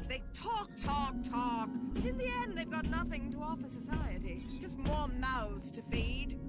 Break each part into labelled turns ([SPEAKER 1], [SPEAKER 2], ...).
[SPEAKER 1] They talk, but in the end they've got nothing to offer society. Just more mouths to feed.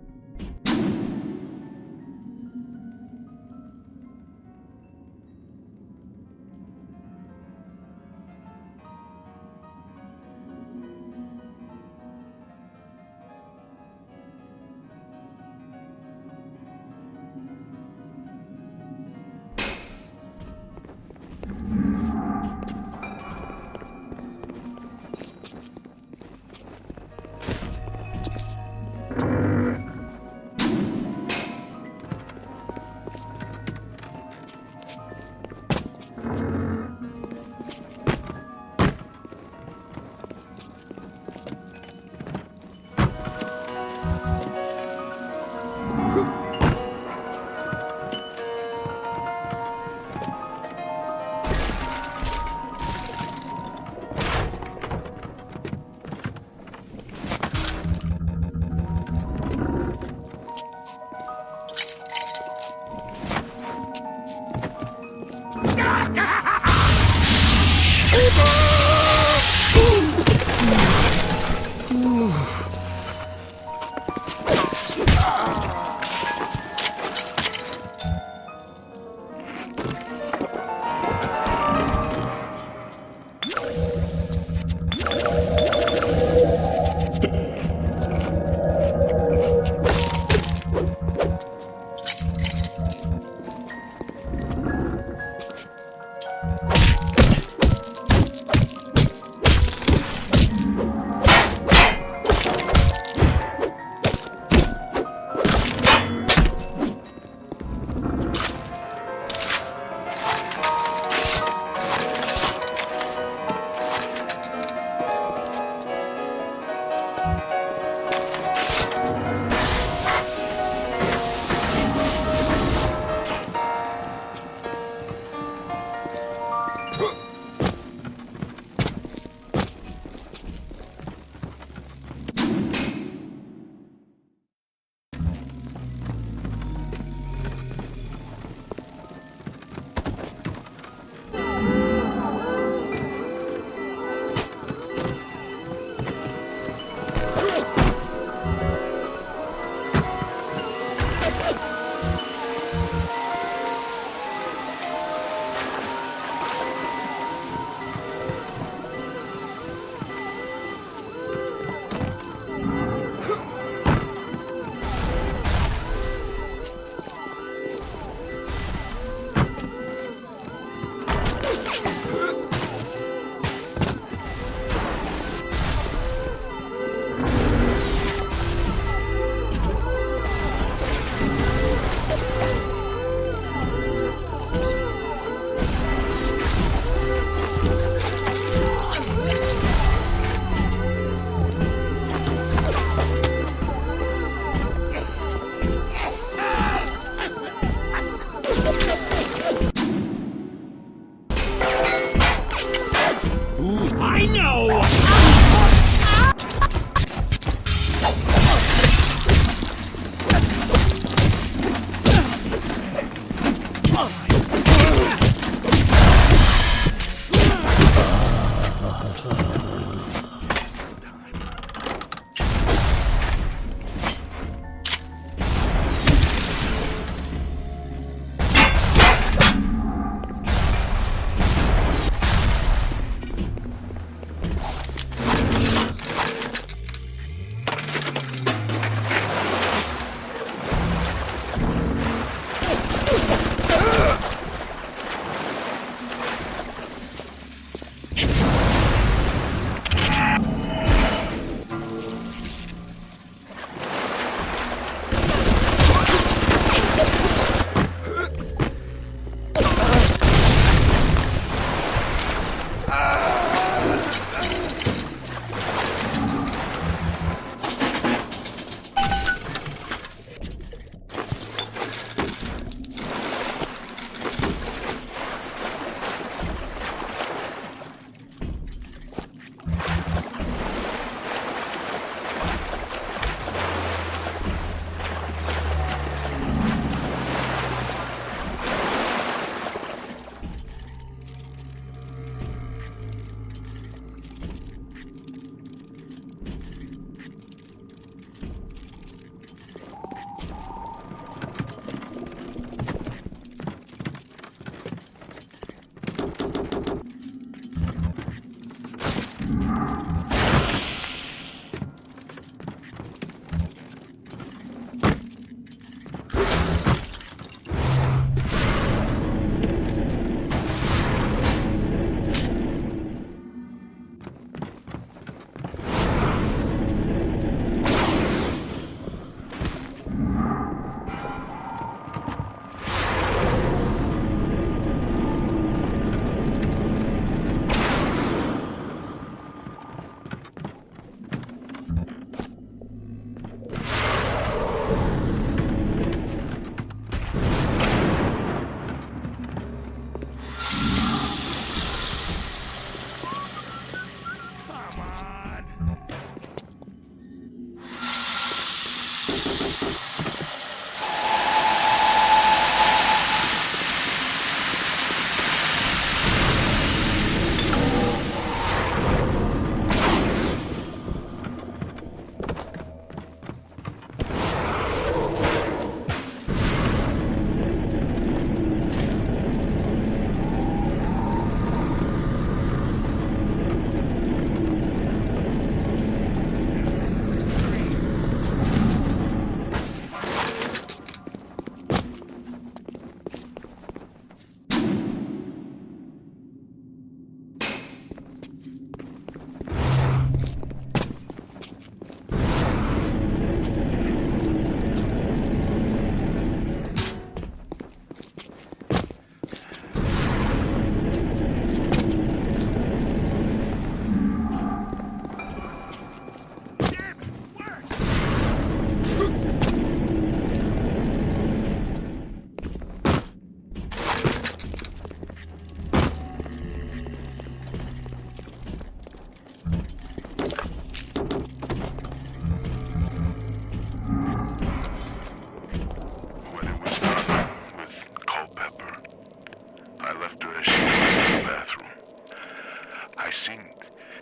[SPEAKER 2] sing.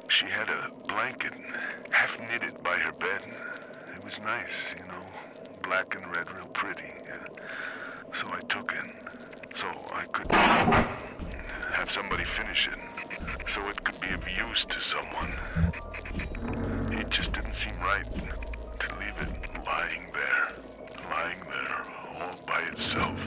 [SPEAKER 2] She had a blanket half knitted by her bed. It was nice, you know, black and red, real pretty. So I took it, so I could have somebody finish it, so it could be of use to someone. It just didn't seem right to leave it lying there all by itself.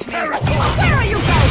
[SPEAKER 1] Where are you going?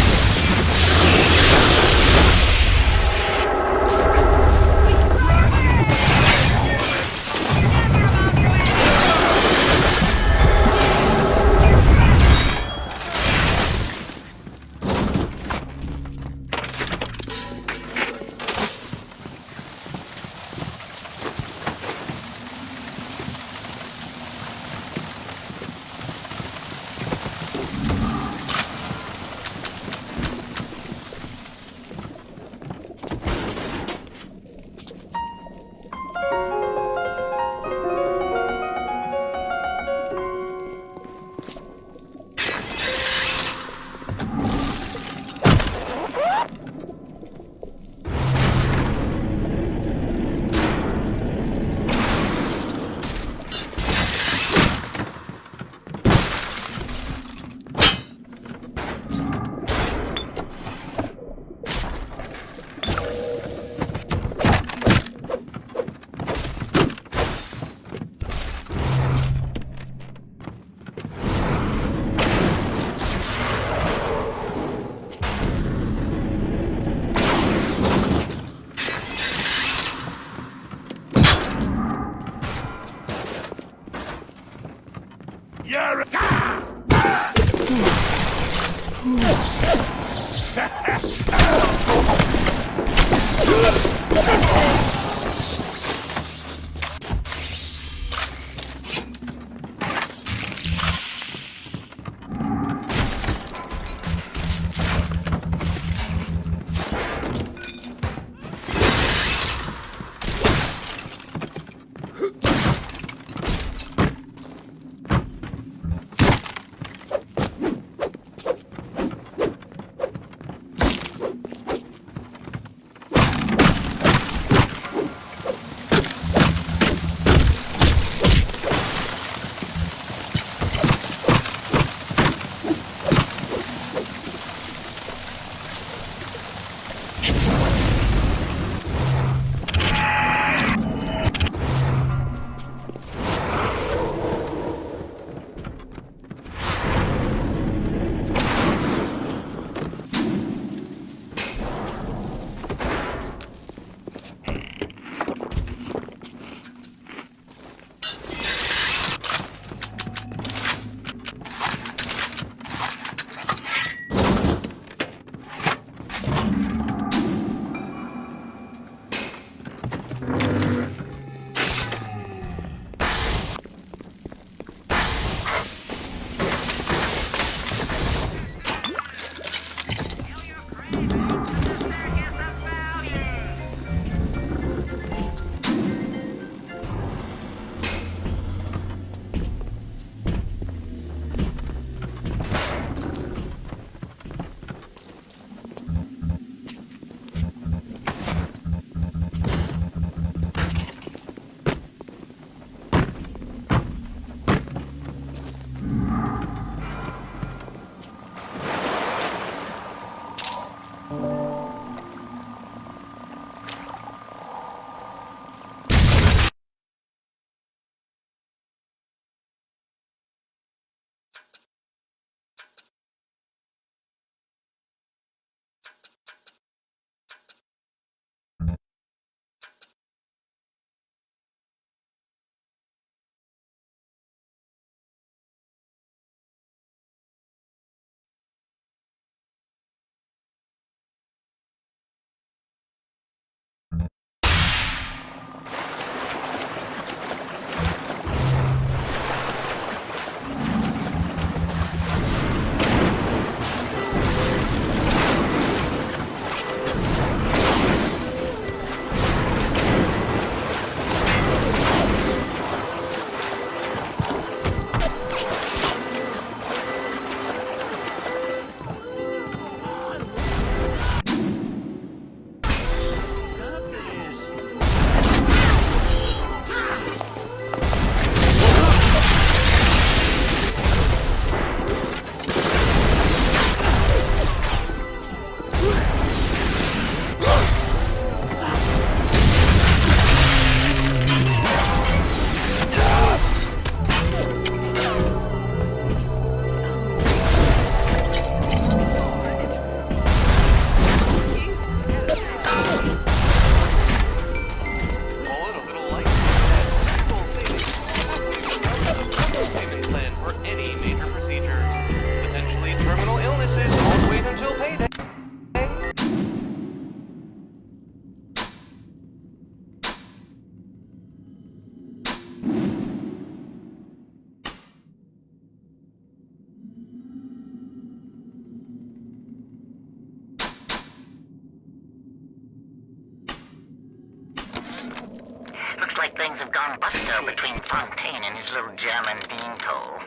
[SPEAKER 3] Looks like things have gone busto between Fontaine and his little German beanpole.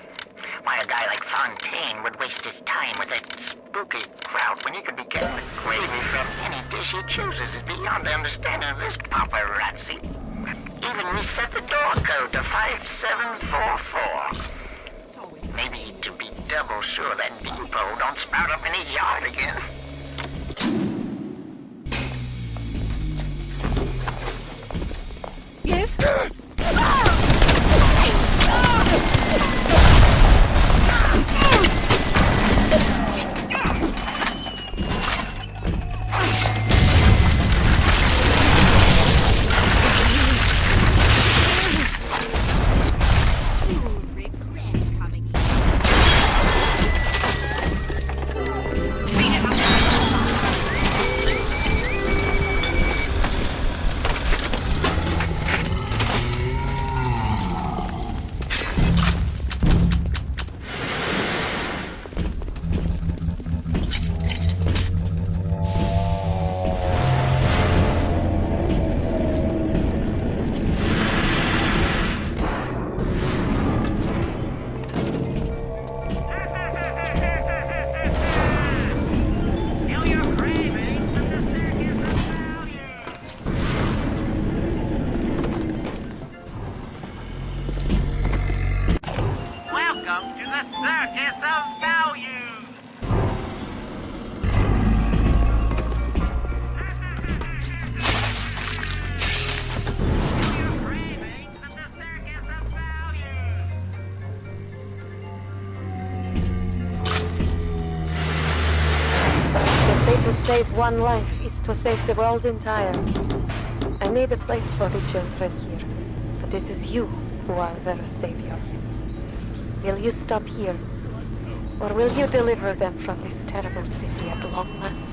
[SPEAKER 3] Why a guy like Fontaine would waste his time with that spooky crowd when he could be getting the gravy from any dish he chooses is beyond the understanding of this paparazzi. Even reset the door code to 5744. Maybe to be double sure that beanpole don't sprout up in his yard again.
[SPEAKER 4] Yes?
[SPEAKER 1] You'll regret coming here.
[SPEAKER 4] to save one life is to save the world entire. I made a place for the children here, but it is you who are their savior. Will you stop here, or will you deliver them from this terrible city at long last?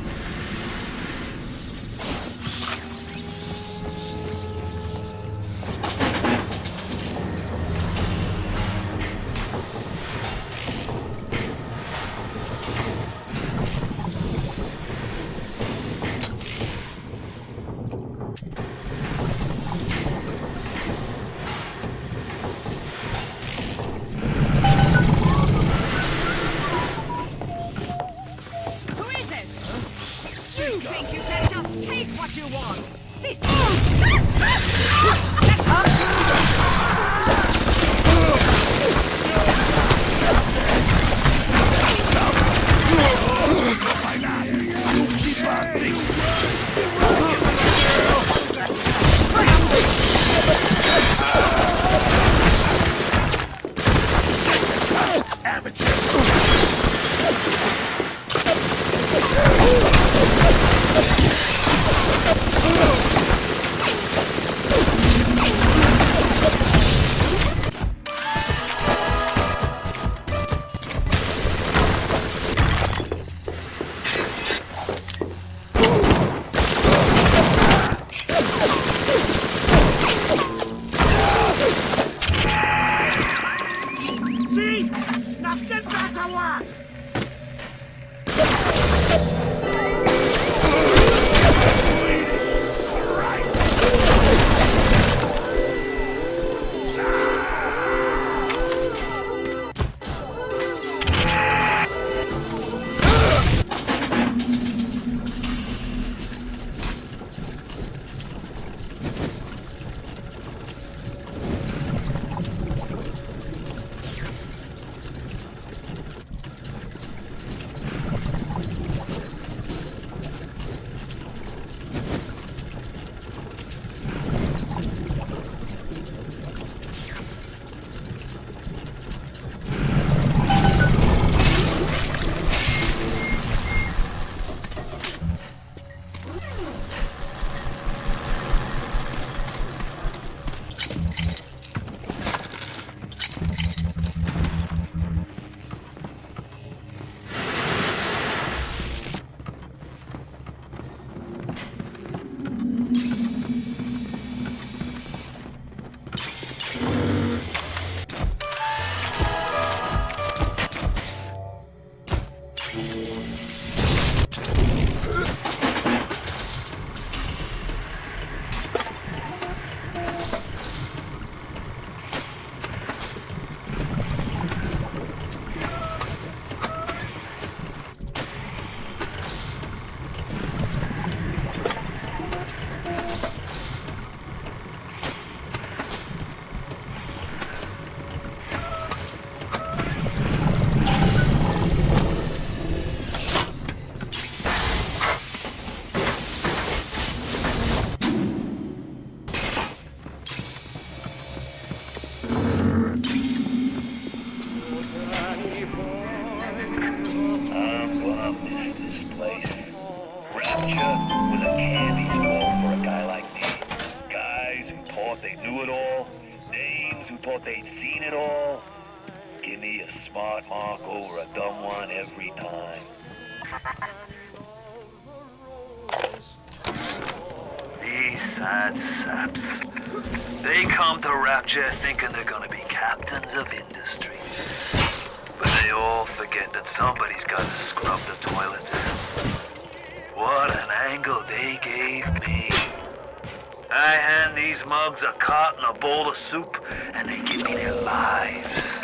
[SPEAKER 5] Thinking they're gonna be captains of industry. But they all forget that somebody's gotta scrub the toilets. What an angle they gave me. I hand these mugs a cot and a bowl of soup, and they give me their lives.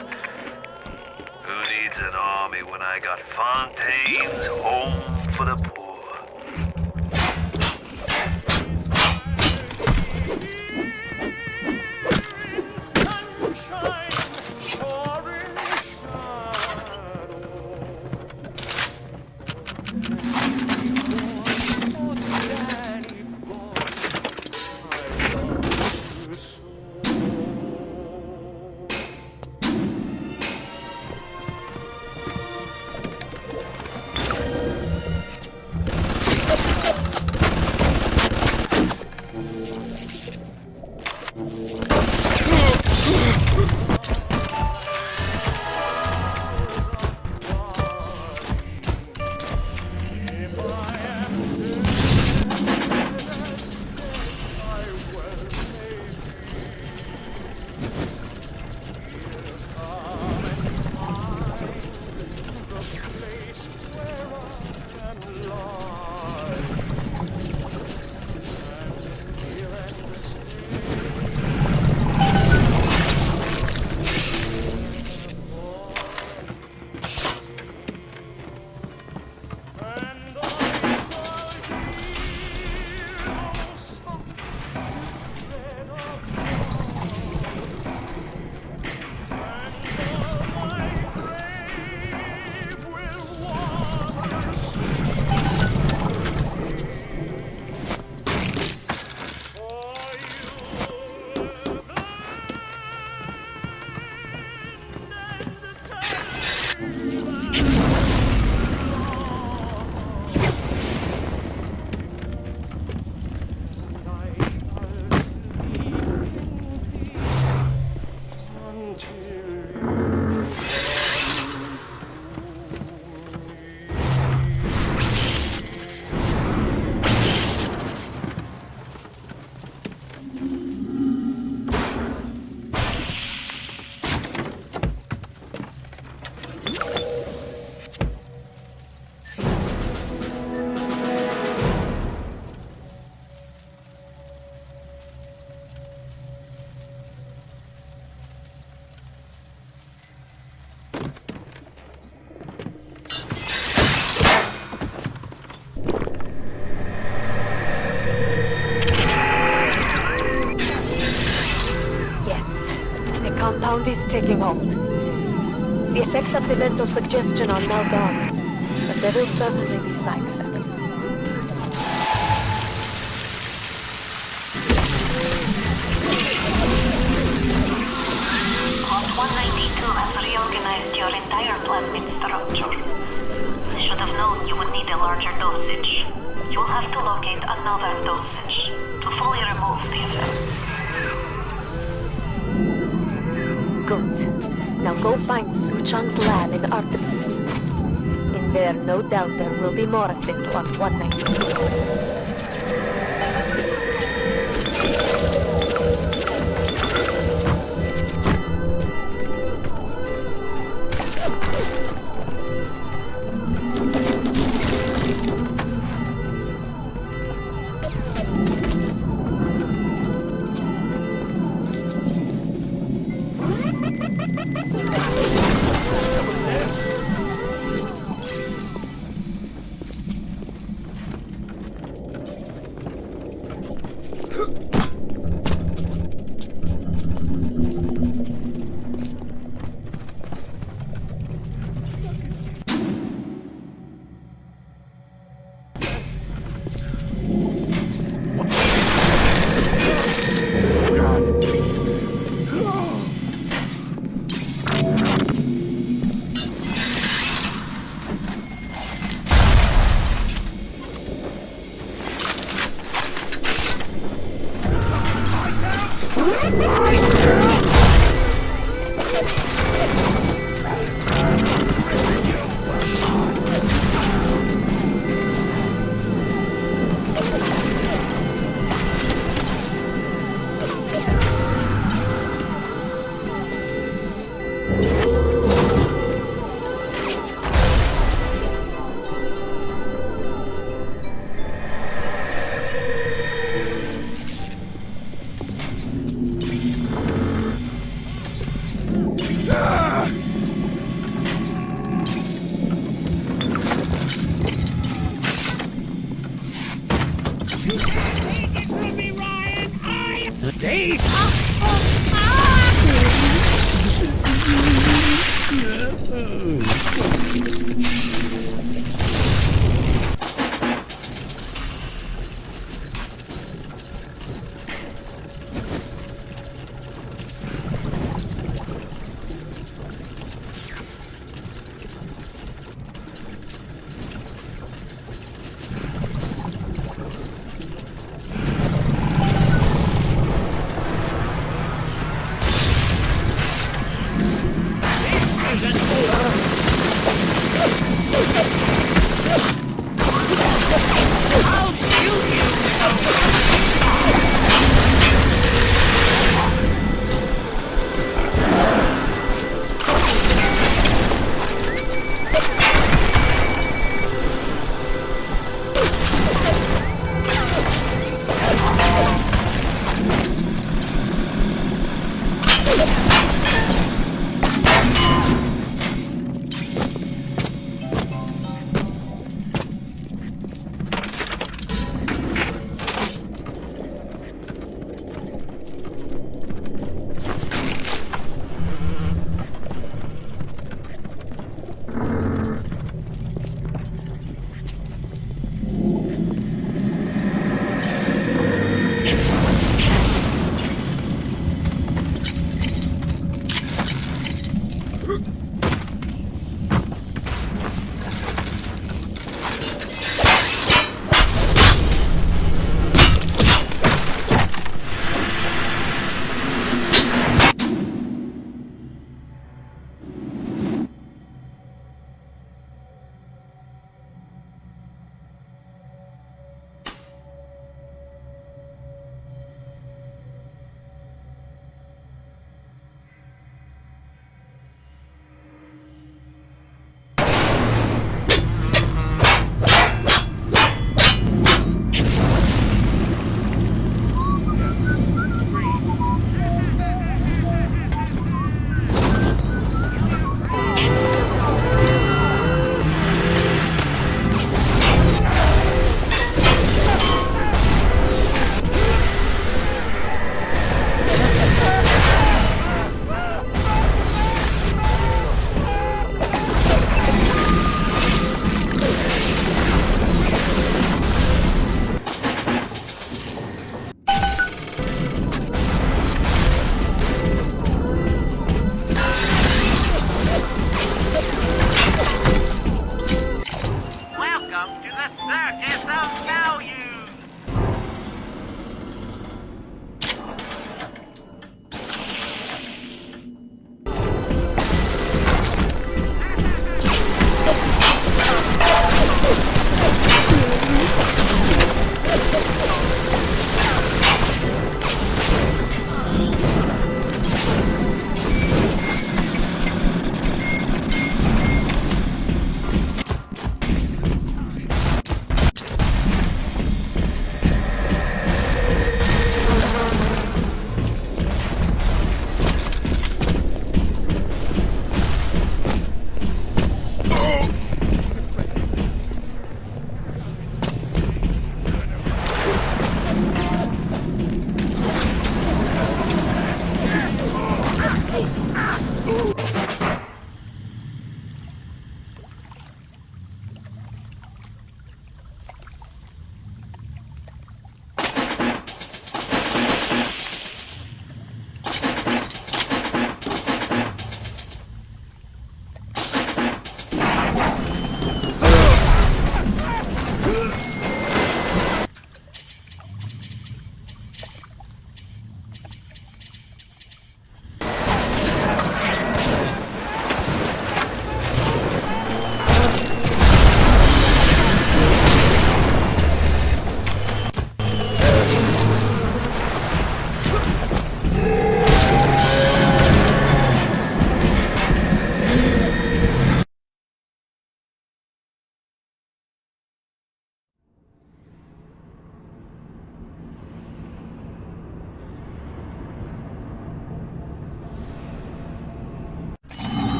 [SPEAKER 5] Who needs an army when I got Fontaine's Home for the Poor?
[SPEAKER 4] Compound is taking hold. The effects of the mental suggestion are now gone, but there will certainly be side effects.
[SPEAKER 6] Plot 192 has reorganized your entire plasmid structure. I should have known you would need a larger dosage. You'll have to locate another dosage to fully remove the effects.
[SPEAKER 4] Good. Now go find Suchang's lab in Artemis. In there, no doubt there will be more of it on 192.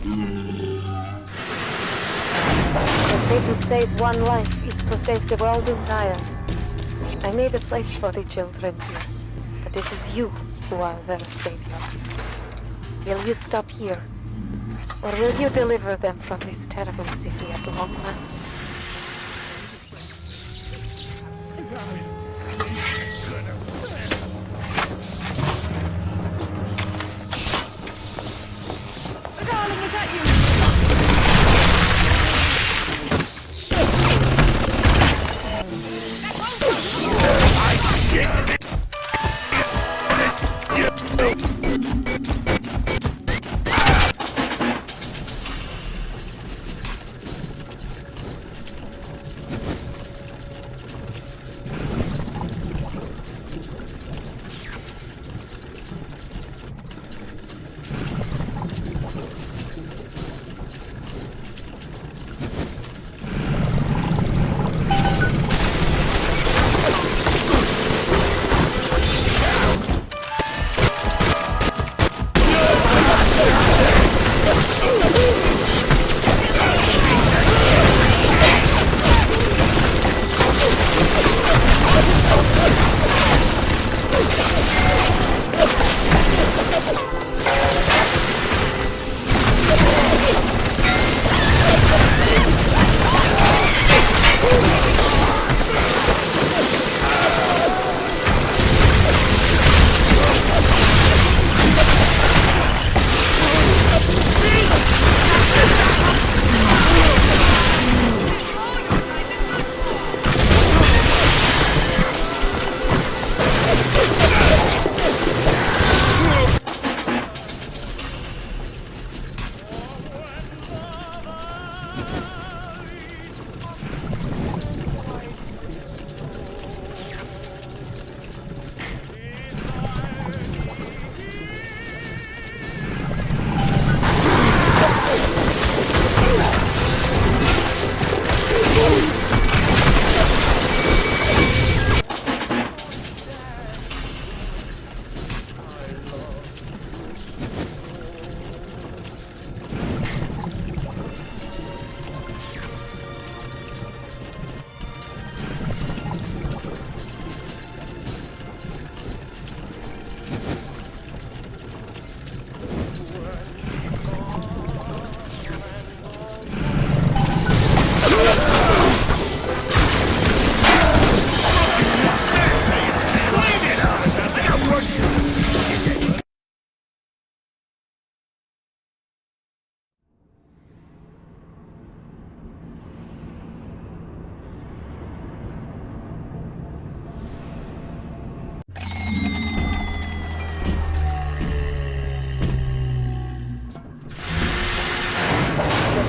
[SPEAKER 4] The way to save one life is to save the world entire. I made a place for the children here, but it is you who are their savior. Will you stop here? Or will you deliver them from this terrible city at long last?
[SPEAKER 1] Darling, is that you?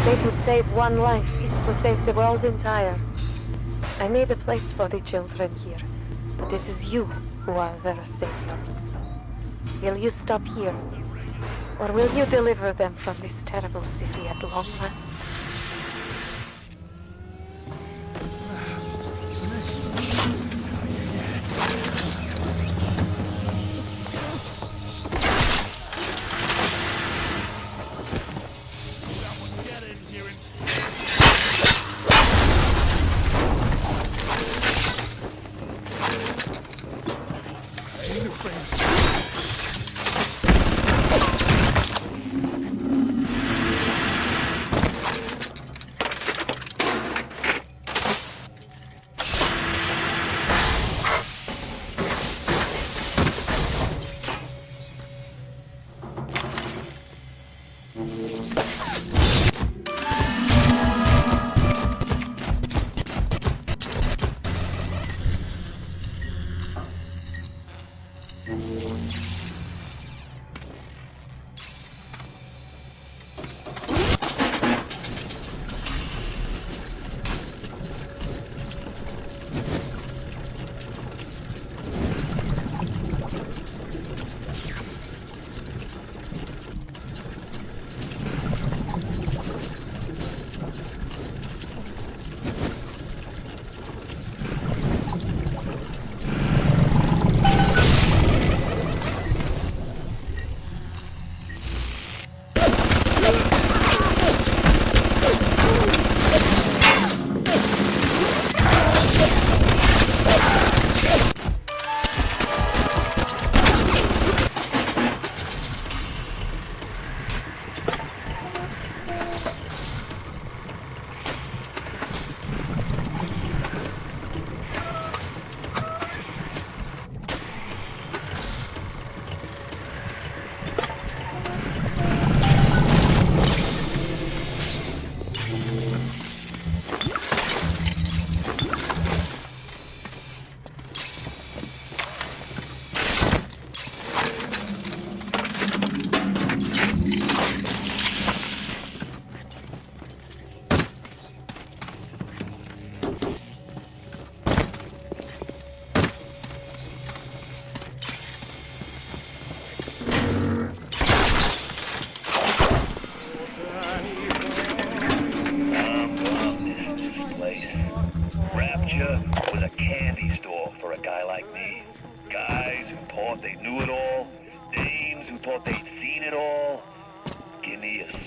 [SPEAKER 4] The way to save one life is to save the world entire. I made a place for the children here, but it is you who are their savior. Will you stop here? Or will you deliver them from this terrible city at long last?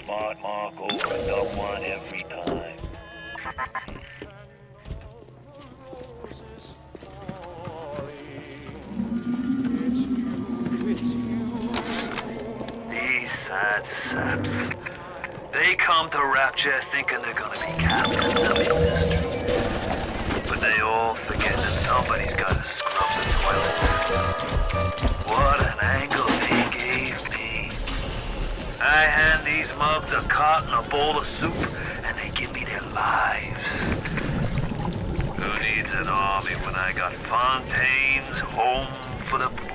[SPEAKER 5] smart mark over a dumb one every time. These sad saps. They come to Rapture thinking they're gonna be captains of industry. But they all forget that somebody's gotta scrub the toilets. What an angle they gave me. I hand these mugs a carton, a bowl of soup, and they give me their lives. Who needs an army when I got Fontaine's Home for the Poor?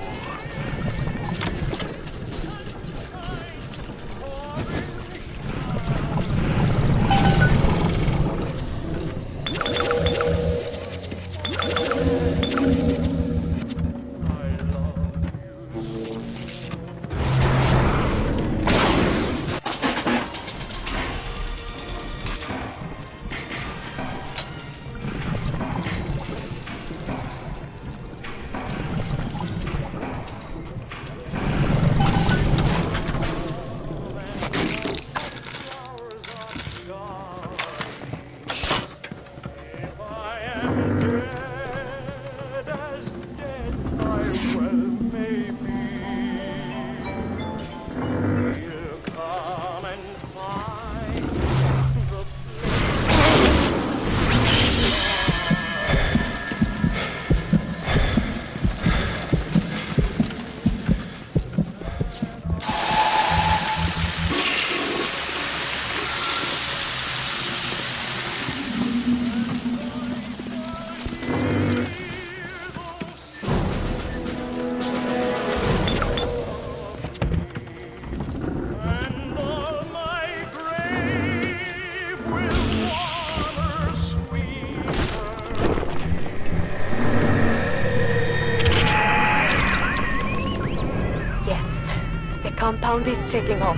[SPEAKER 4] Compound is taking off.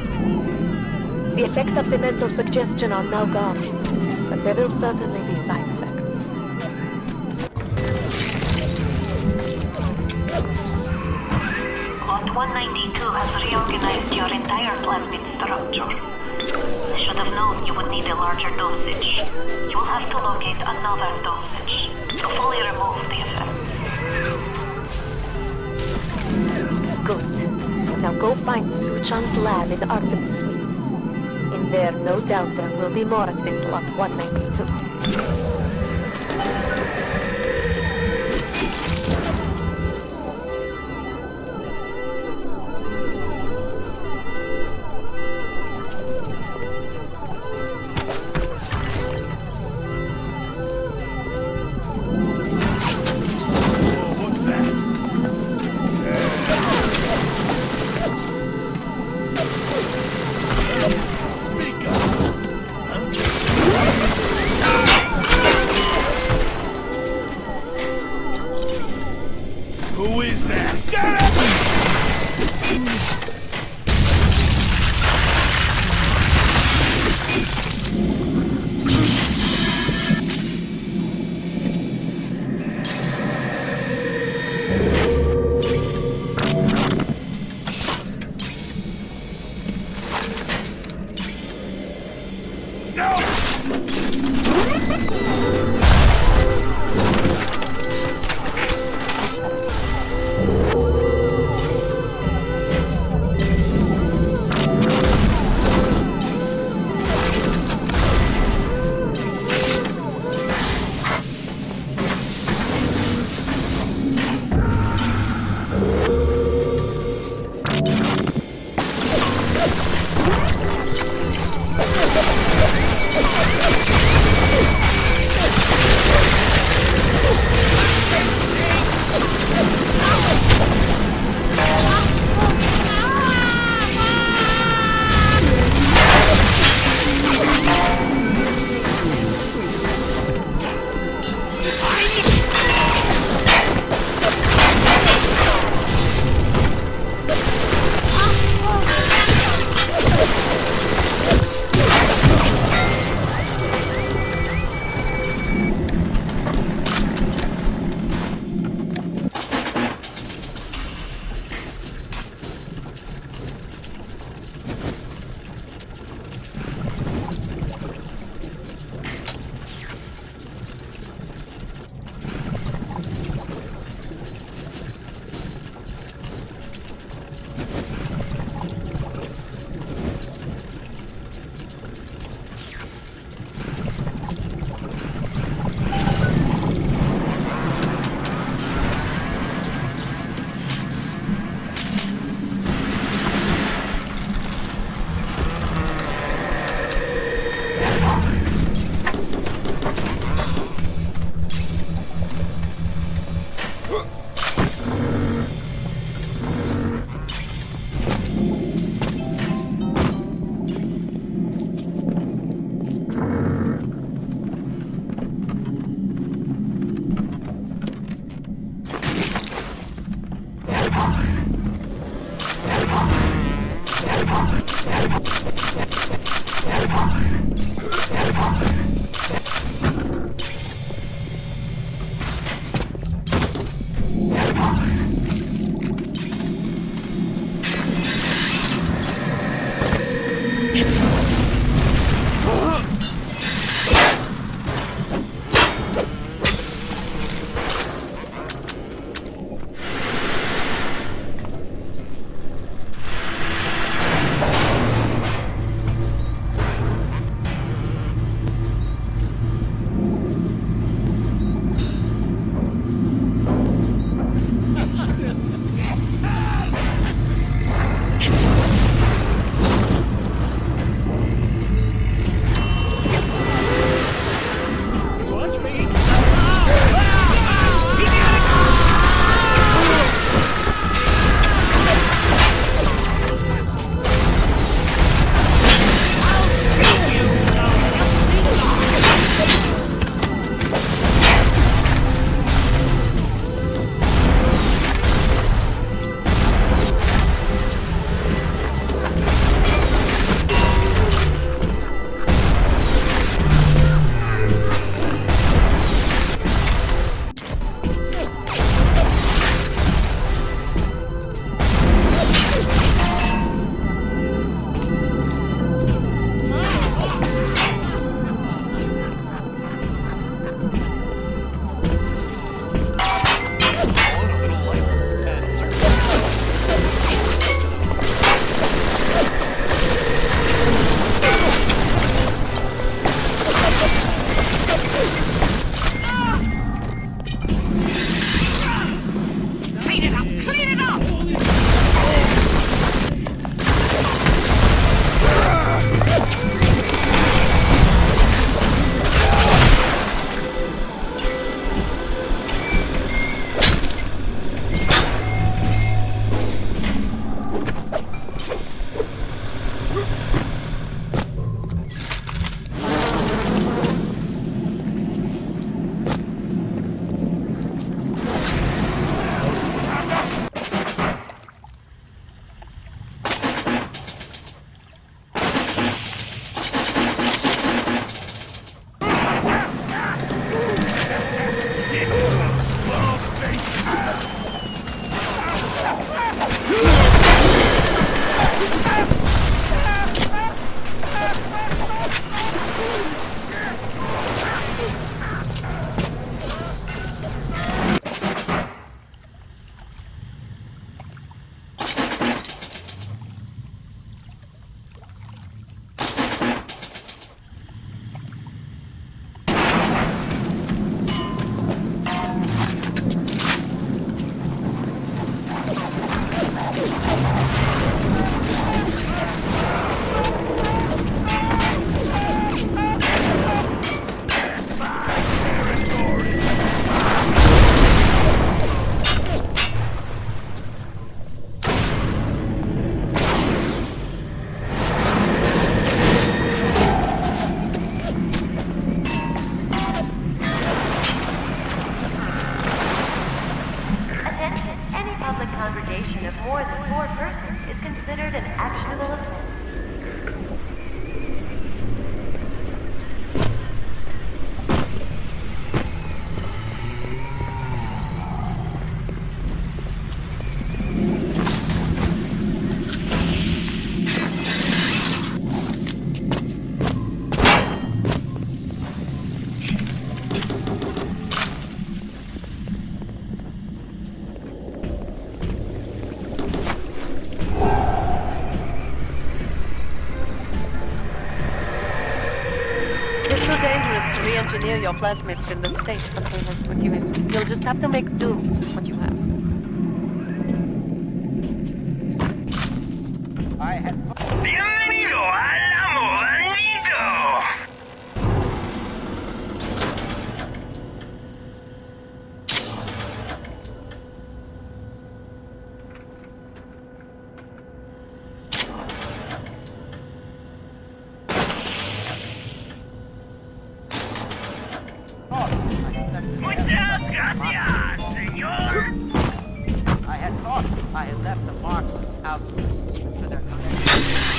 [SPEAKER 4] The effects of the mental suggestion are now gone, but there will certainly be side effects.
[SPEAKER 6] Lot 192 has reorganized your entire plasmid structure. I should have known you would need a larger dosage. You will have to locate another dosage to fully remove the effects.
[SPEAKER 4] Good. Now go find Suchan's lab in Artemis Suite. In there, no doubt there will be more of this Lot 192.
[SPEAKER 2] Who is that?
[SPEAKER 4] dangerous to re-engineer your plasmids in the state something has put you in. You'll just have to make do with what you have.
[SPEAKER 5] Bienvenido al amo venido! Muchas gracias, señor!
[SPEAKER 7] I had thought I had left the Marxist outposts to their collective.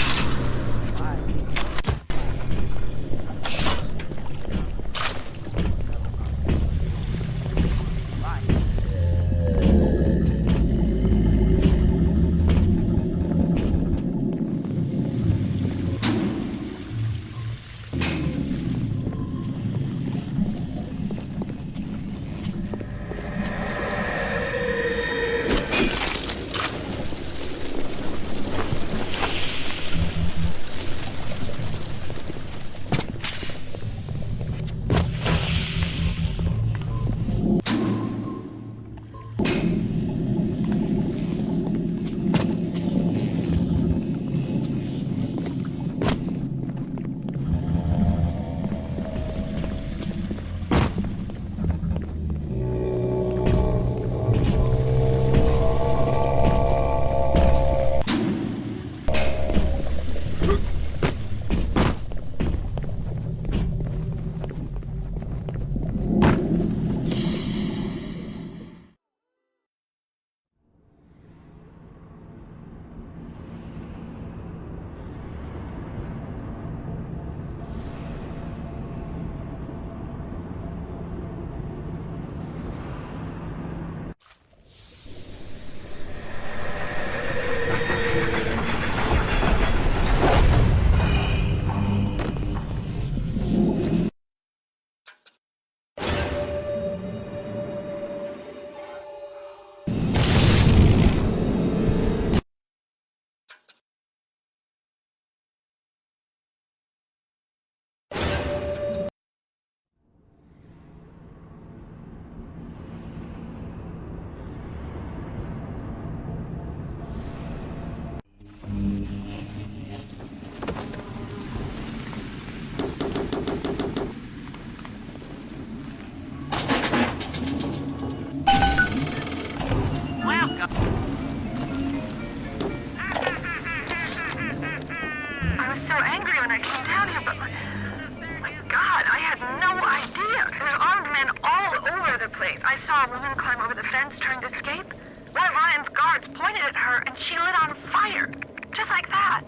[SPEAKER 6] I was so angry when I came down here, but my God, I had no idea. There's armed men all over the place. I saw a woman climb over the fence trying to escape. One of Ryan's guards pointed at her and she lit on fire. Just like that.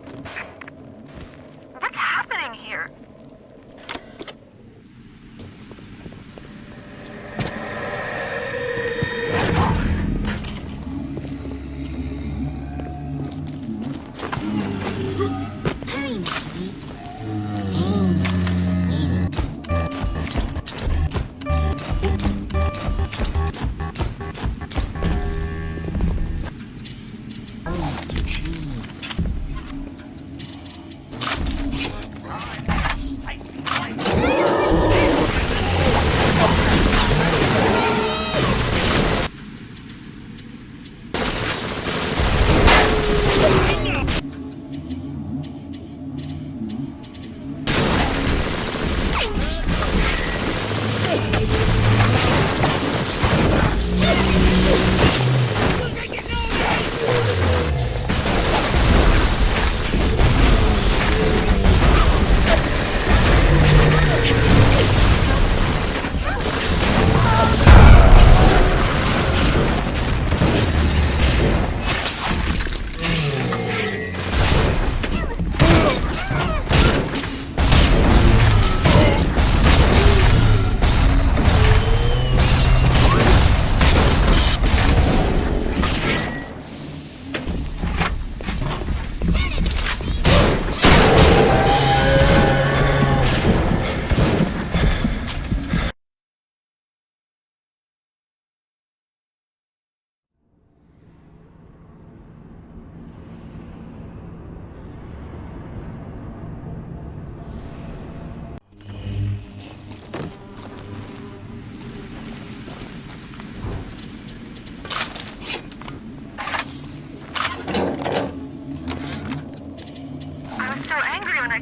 [SPEAKER 6] What's happening here?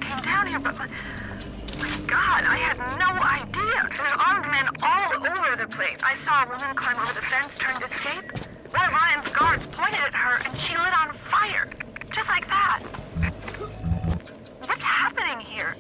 [SPEAKER 8] came down here, but my God, I had no idea. There's armed men all over the place. I saw a woman climb over the fence, trying to escape. One of Ryan's guards pointed at her, and she lit on fire. Just like that. What's happening here?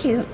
[SPEAKER 4] you.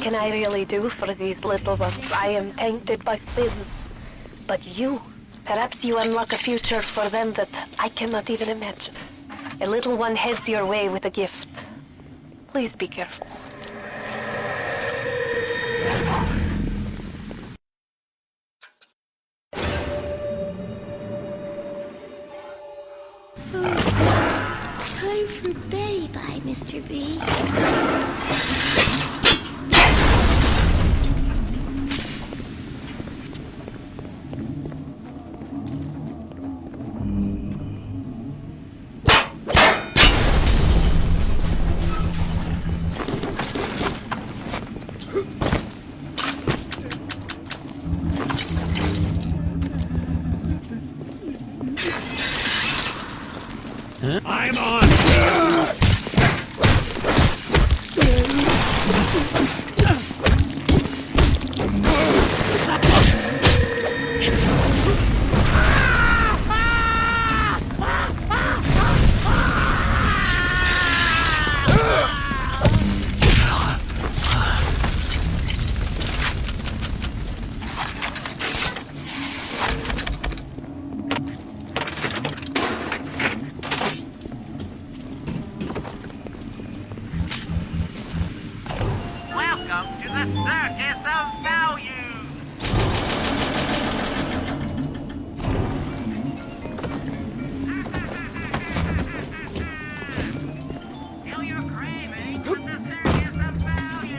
[SPEAKER 4] can I really do for these little ones? I am tainted by sins. But you, perhaps you unlock a future for them that I cannot even imagine. A little one heads your way with a gift. Please be careful.
[SPEAKER 9] Time for bye-bye, Mr. B.
[SPEAKER 10] I'm on!
[SPEAKER 7] Welcome to the Circus of Value! Feel your cravings with the Circus of Value!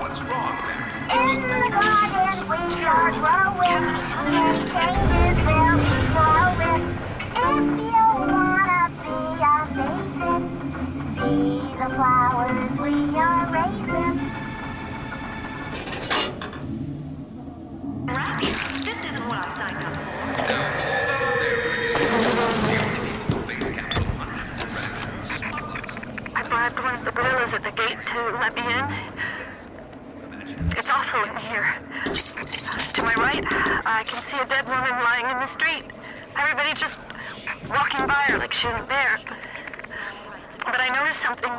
[SPEAKER 2] What's wrong, Mary?
[SPEAKER 6] In the garden we are growing, and changes will be flowing. If you wanna be amazing, see the flowers we are raising.
[SPEAKER 8] This isn't what I signed up for.
[SPEAKER 6] I bribed one of the gorillas at the gate to let me in. It's awful in here. To my right, I can see a dead woman lying in the street. Everybody just walking by her like she isn't there. But I noticed something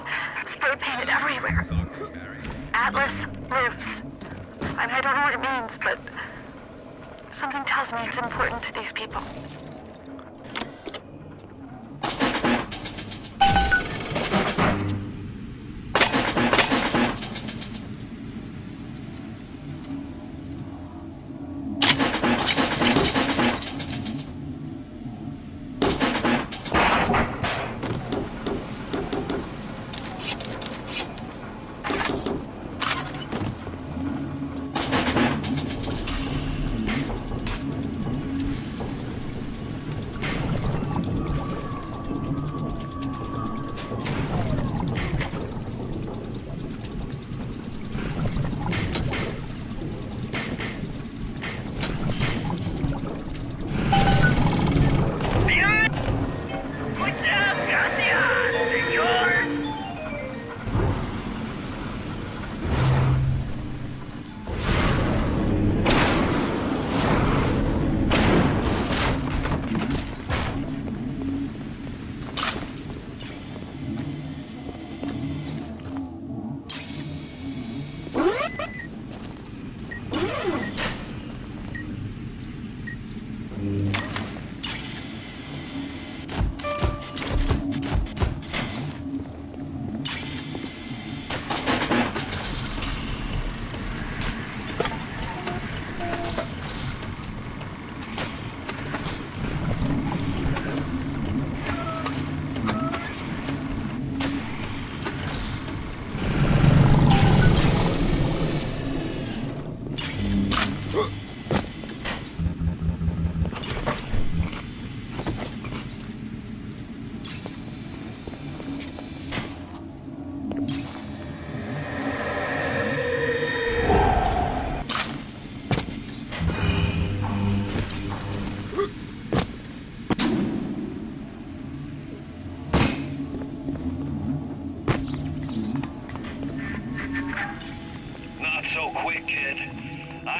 [SPEAKER 6] spray painted everywhere. Atlas lives. I don't know what it means, but something tells me it's important to these people.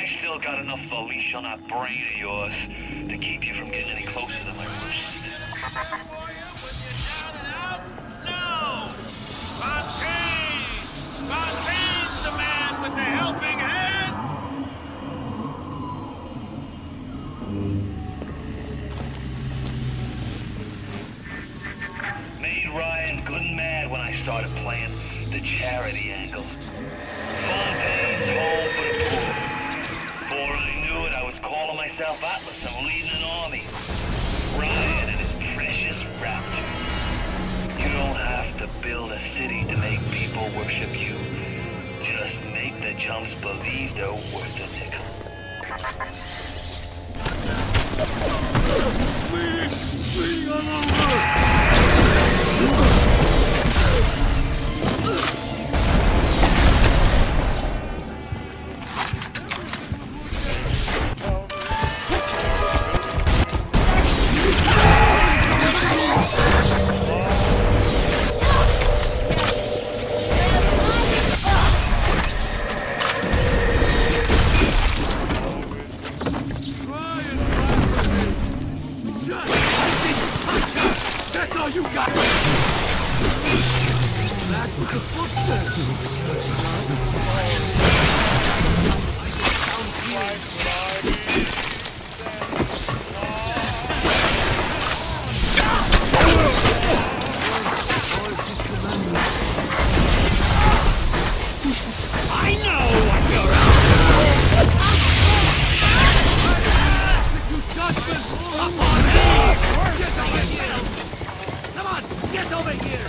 [SPEAKER 5] I still got enough of a leash on that brain of yours to keep you from getting any closer to my roost.
[SPEAKER 10] No! Fontaine! Fontaine's the man with the helping hand!
[SPEAKER 5] Made Ryan good and mad when I started playing the charity angle. Fontaine's home for the poor. Before I knew it, I was calling myself Atlas and leading an army. Ryan and his precious raptor. You don't have to build a city to make people worship you. Just make the chumps believe they're worth a nickel.
[SPEAKER 10] Please, I'm That's all you got! Back with the footsteps! I know what you're after! You judgment! Up on me! Get over here! Come on, get over here!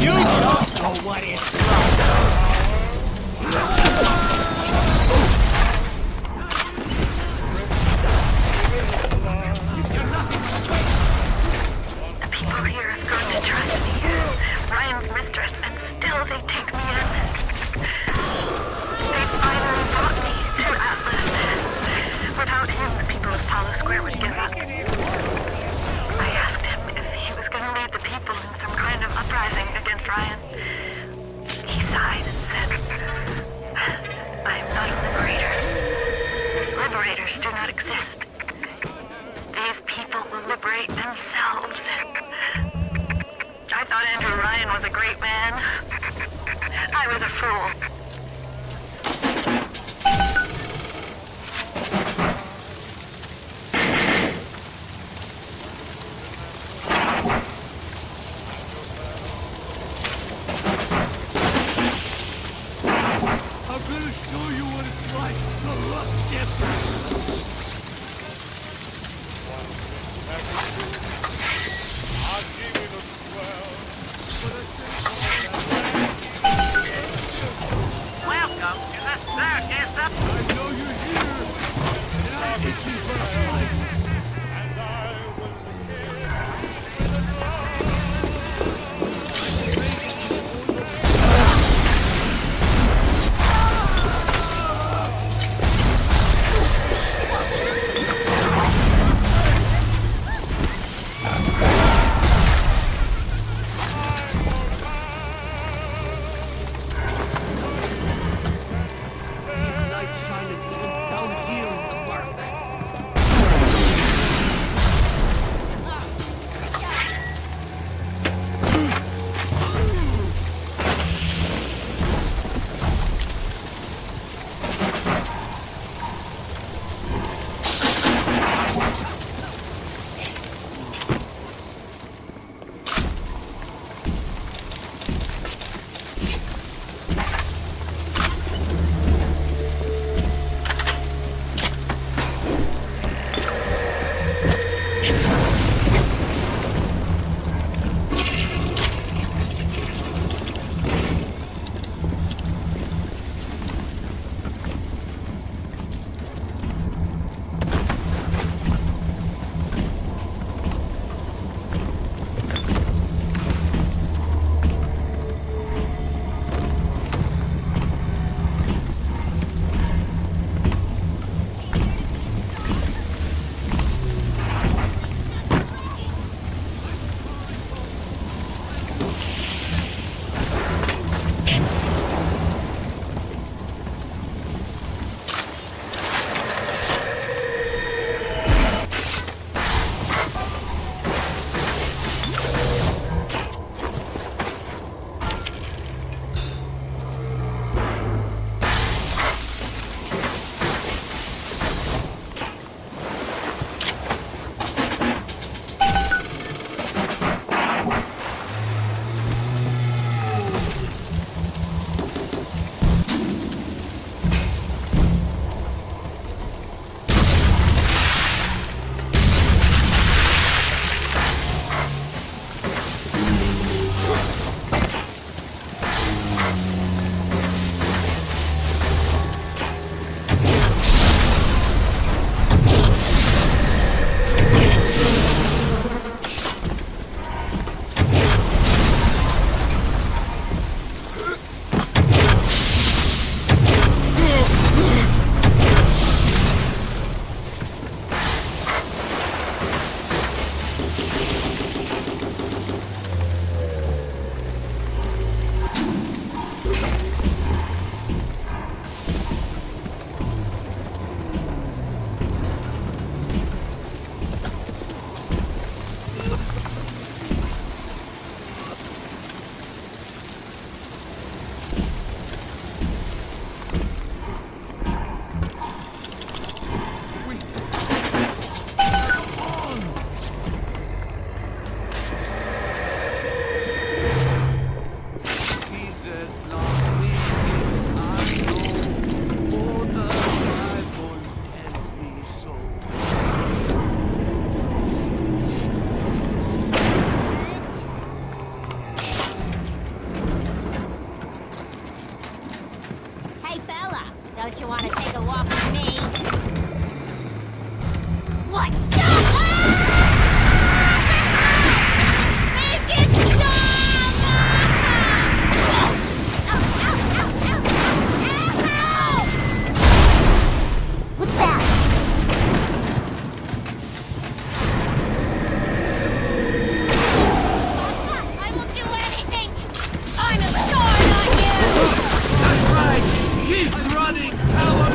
[SPEAKER 10] You don't know what it's like!
[SPEAKER 8] The people here have grown to trust me. Ryan's mistress, and still they take me in. They finally brought me to Atlas. Without him, the people of Palo Square would give up. I asked him if he was going to lead the people in some kind of uprising against Ryan. He sighed and said, I am not a liberator. Liberators do not exist. These people will liberate themselves. I thought Andrew Ryan was a great man. I was a fool.
[SPEAKER 10] I'm gonna show you what it's like to look different!
[SPEAKER 7] Welcome to the circus of...
[SPEAKER 10] I know you're here! And I'll get you for a fight! And I will
[SPEAKER 9] Don't you want to take a walk with me? What? Make it stop! Ow! What's that? I will do anything! I'm a sword on you!
[SPEAKER 10] That's right! Keep running, coward!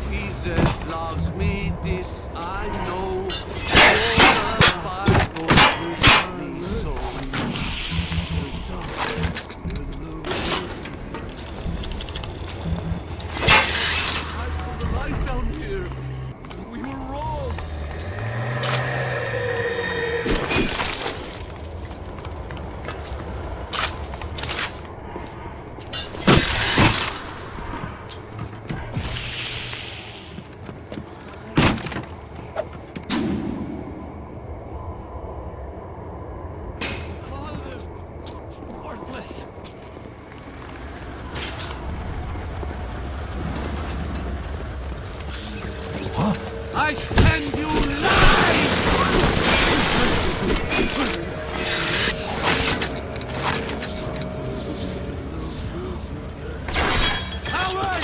[SPEAKER 10] Jesus loves me, this I know. All the Bible tells me so. I put the light down here. We were wrong. Worthless. I send you lies! Coward!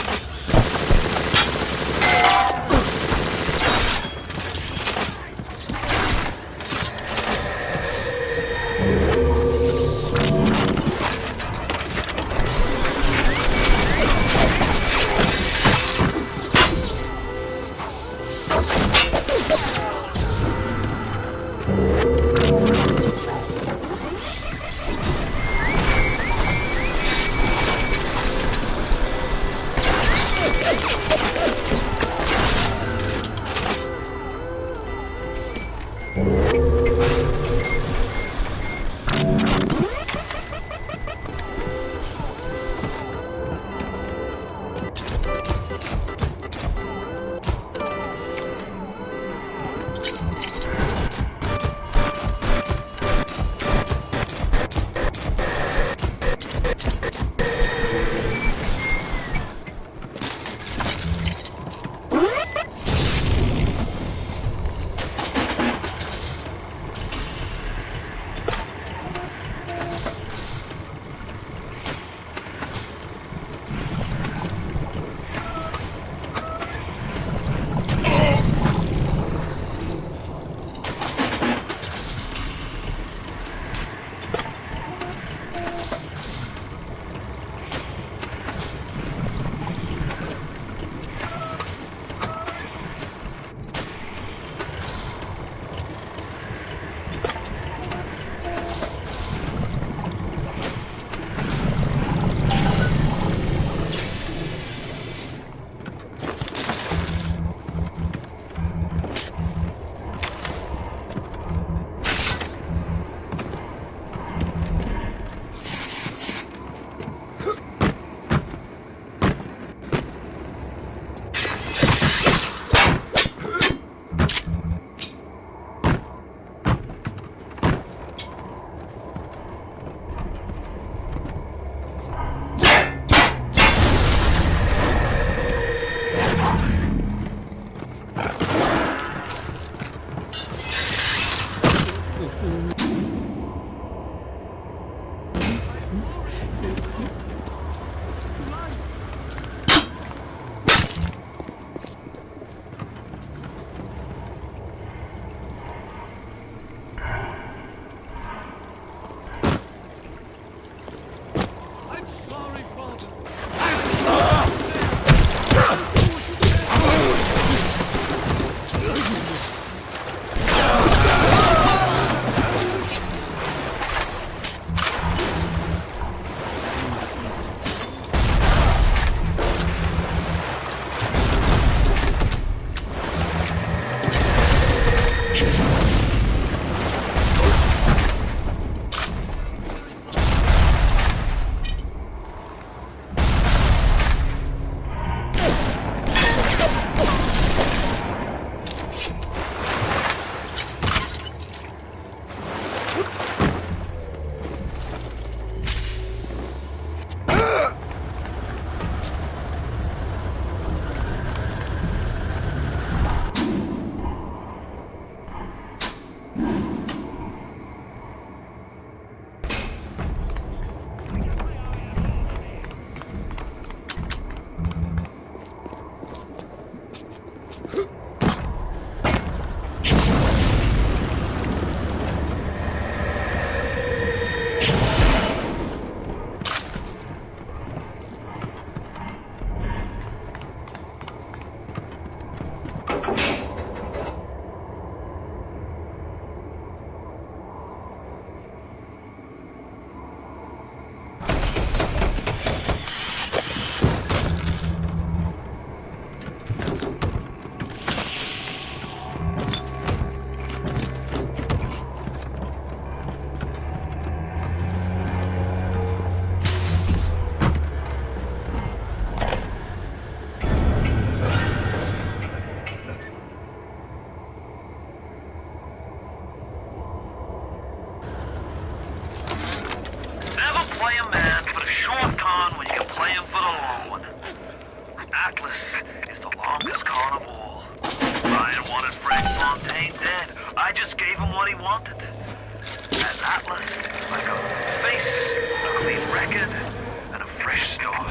[SPEAKER 5] Play a man for the short con when you can play him for the long one. Atlas is the longest con of all. Ryan wanted Frank Fontaine dead. I just gave him what he wanted. And Atlas, like a face, a clean record, and a fresh start.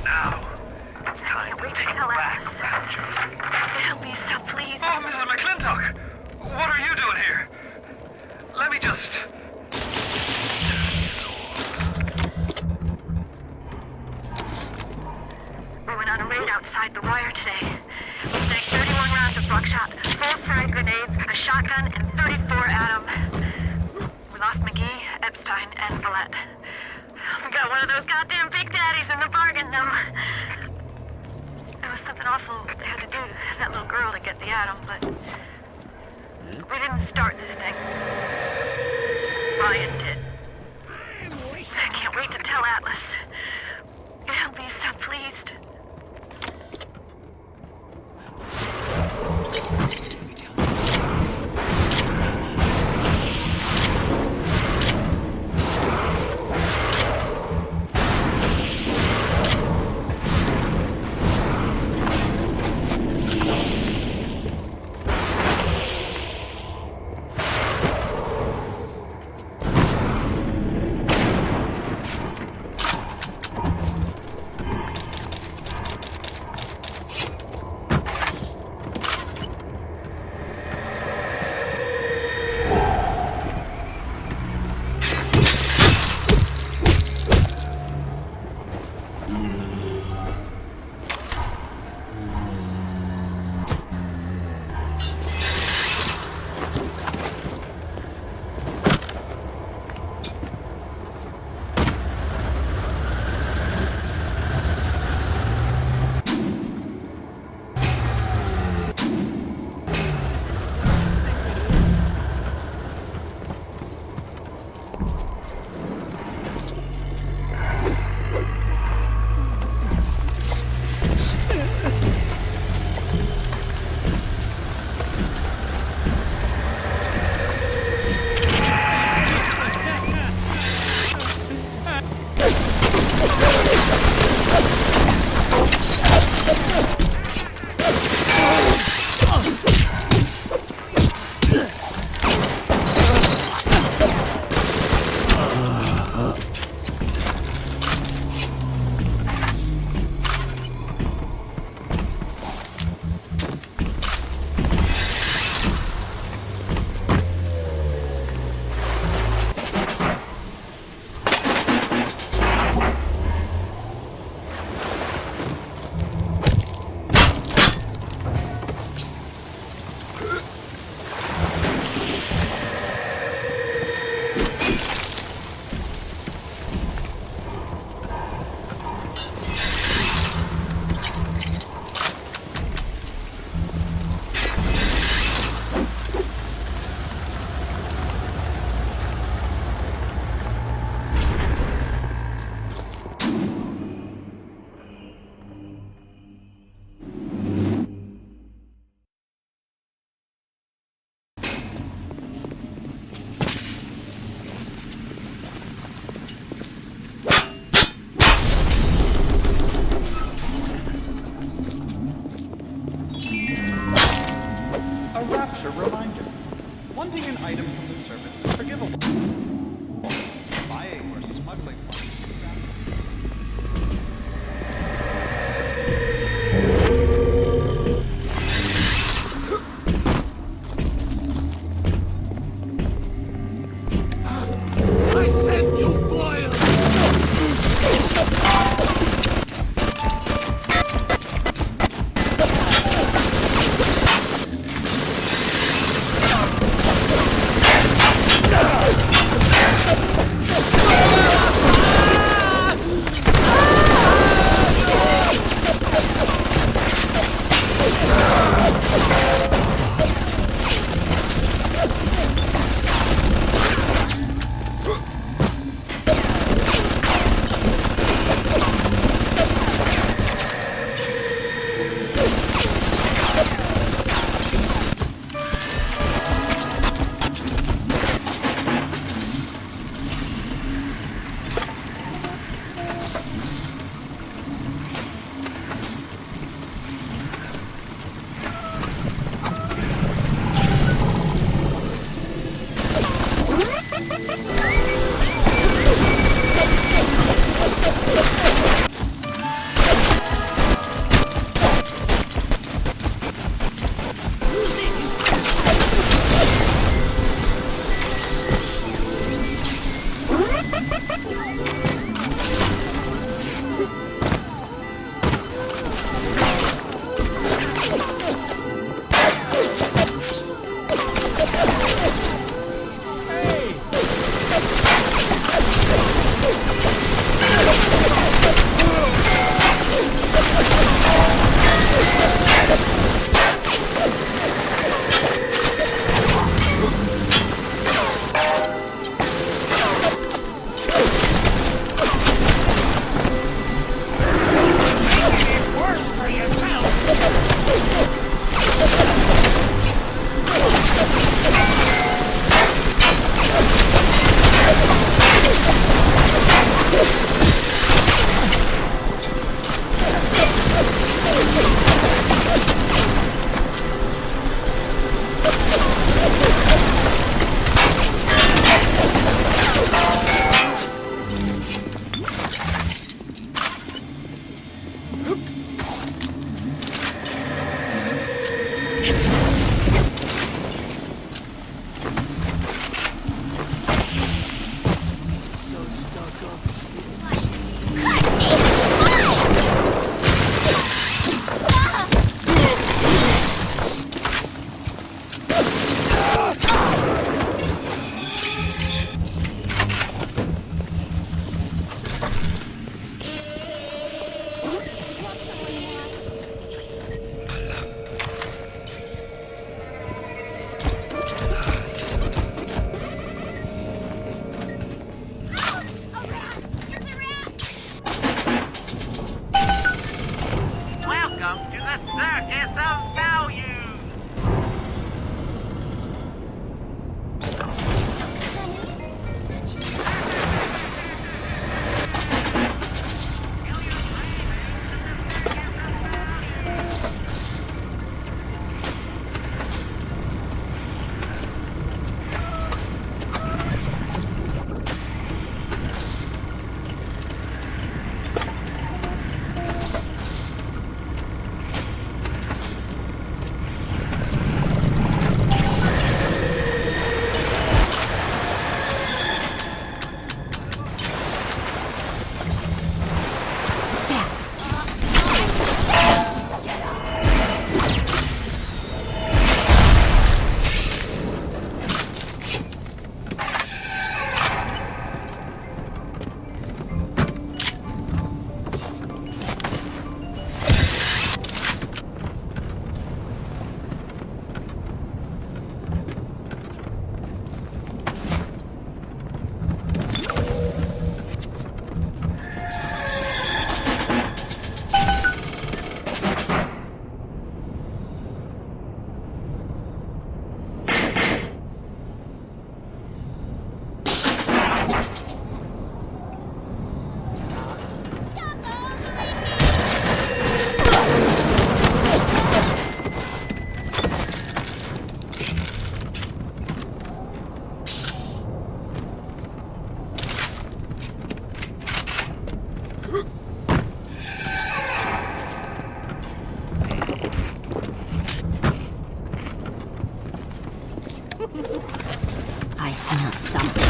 [SPEAKER 5] Now, it's time to take back Rapture.
[SPEAKER 8] Help me, so please.
[SPEAKER 5] Oh, Mrs. McClintock! What are you doing here? Let me just...
[SPEAKER 8] We went on a raid outside the wire today. We snagged 31 rounds of buckshot, 4 frag grenades, a shotgun, and 34 Atom. We lost McGee, Epstein, and Follett. We got one of those goddamn big daddies in the bargain, though. There was something awful they had to do to that little girl to get the Atom, but... we didn't start this thing. Ryan did. I can't wait to tell Atlas. He'll be so pleased.
[SPEAKER 7] Welcome to the Circus of Value!
[SPEAKER 9] I smell something.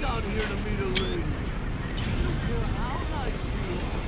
[SPEAKER 10] Down here to meet a lady. I don't care how nice you are.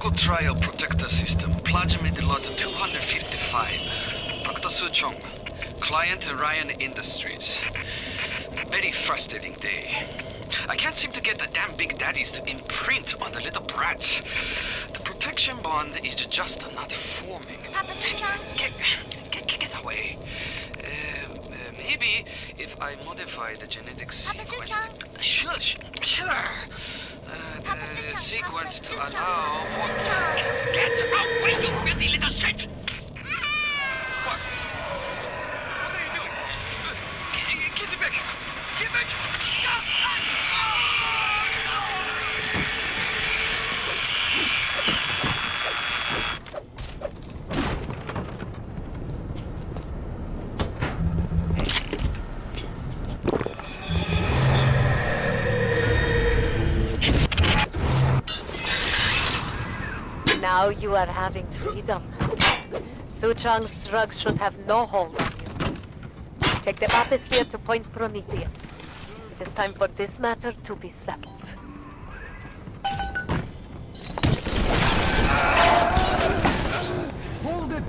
[SPEAKER 10] Clinical Trial Protector System, Plasmid Lot 255. Dr. Suchong, client Ryan Industries. Very frustrating day. I can't seem to get the damn big daddies to imprint on the little brats. The protection bond is just not forming.
[SPEAKER 9] Papa Suchong?
[SPEAKER 10] Get away. Maybe if I modify the genetic sequence... Shush! Sure! The sequence to allow... Get away, you filthy little shit! What? What are you doing? Get back! Get back!
[SPEAKER 4] Now you are having freedom. Suchong's drugs should have no hold on you. Take the atmosphere to Point Prometheus. It is time for this matter to be settled.
[SPEAKER 10] Hold it!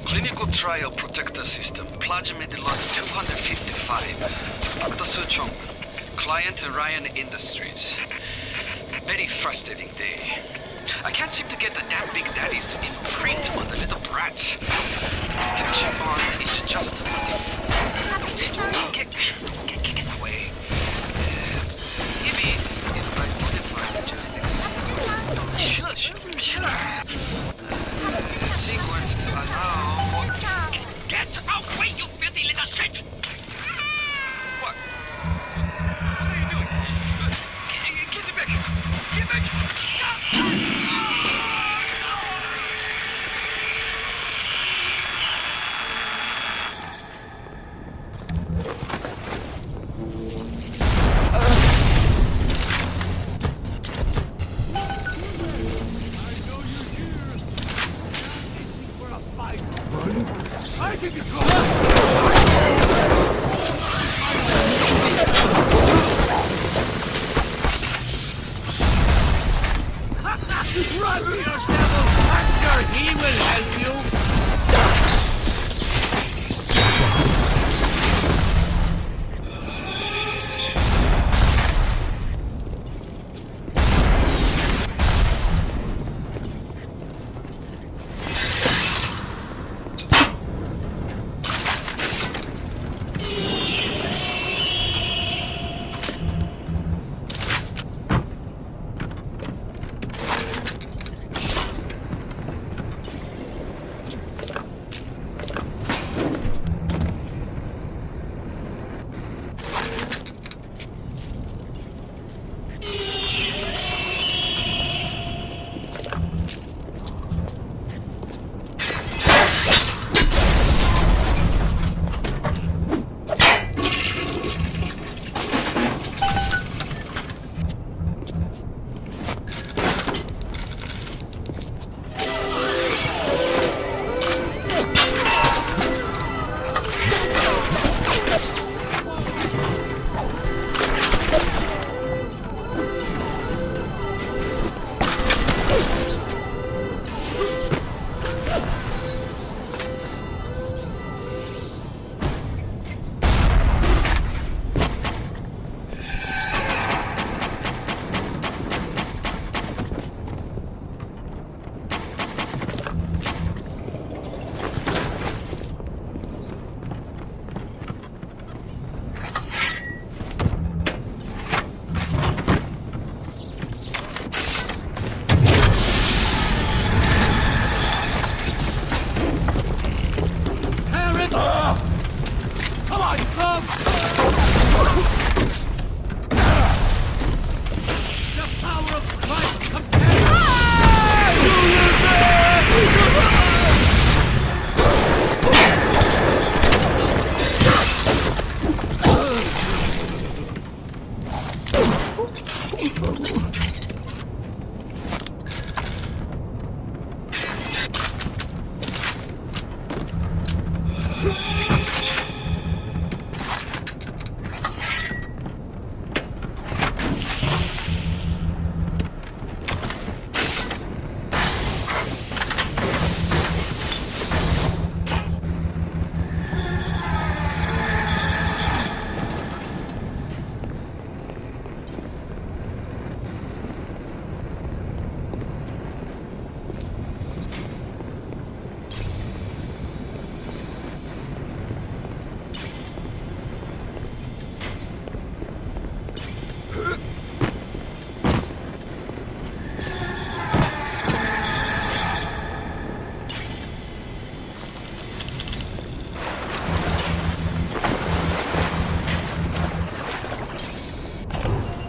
[SPEAKER 10] Clinical Trial Protector System, Plasmid Lot 255. Dr. Suchong, client Ryan Industries. Very frustrating day. I can't seem to get the damn big daddies to imprint on the little brats. Connection bond is just not... Get away. Maybe if I modify the genetics... Shush! Sequence to allow... Get away, you filthy little shit! What? What are you doing? Get back! Get back! I can control Run, you devil! I'm sure he will help you!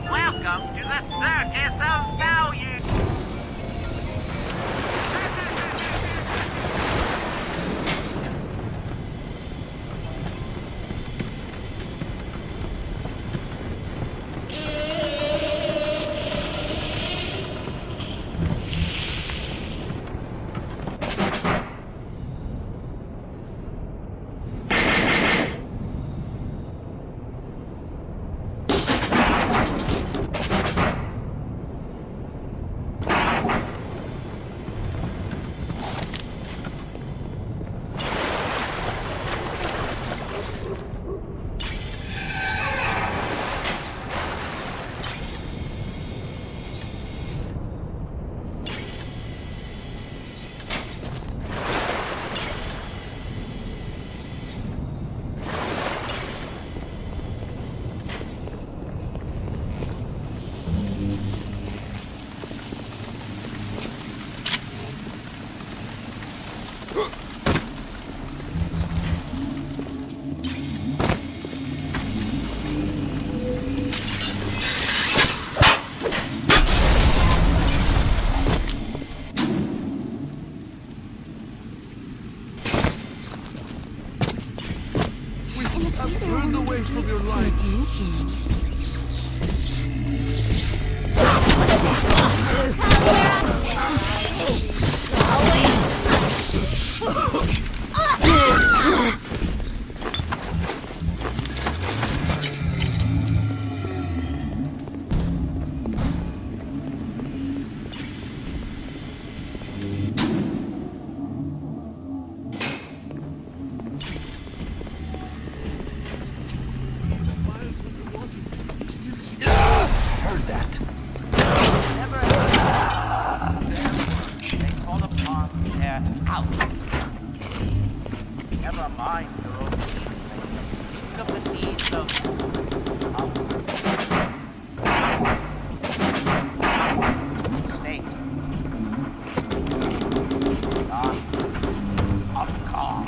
[SPEAKER 7] Welcome to the Circus of Value!
[SPEAKER 2] Turned away from your light.
[SPEAKER 7] Never mind your own needs. Think of the needs of others. State. Of calm.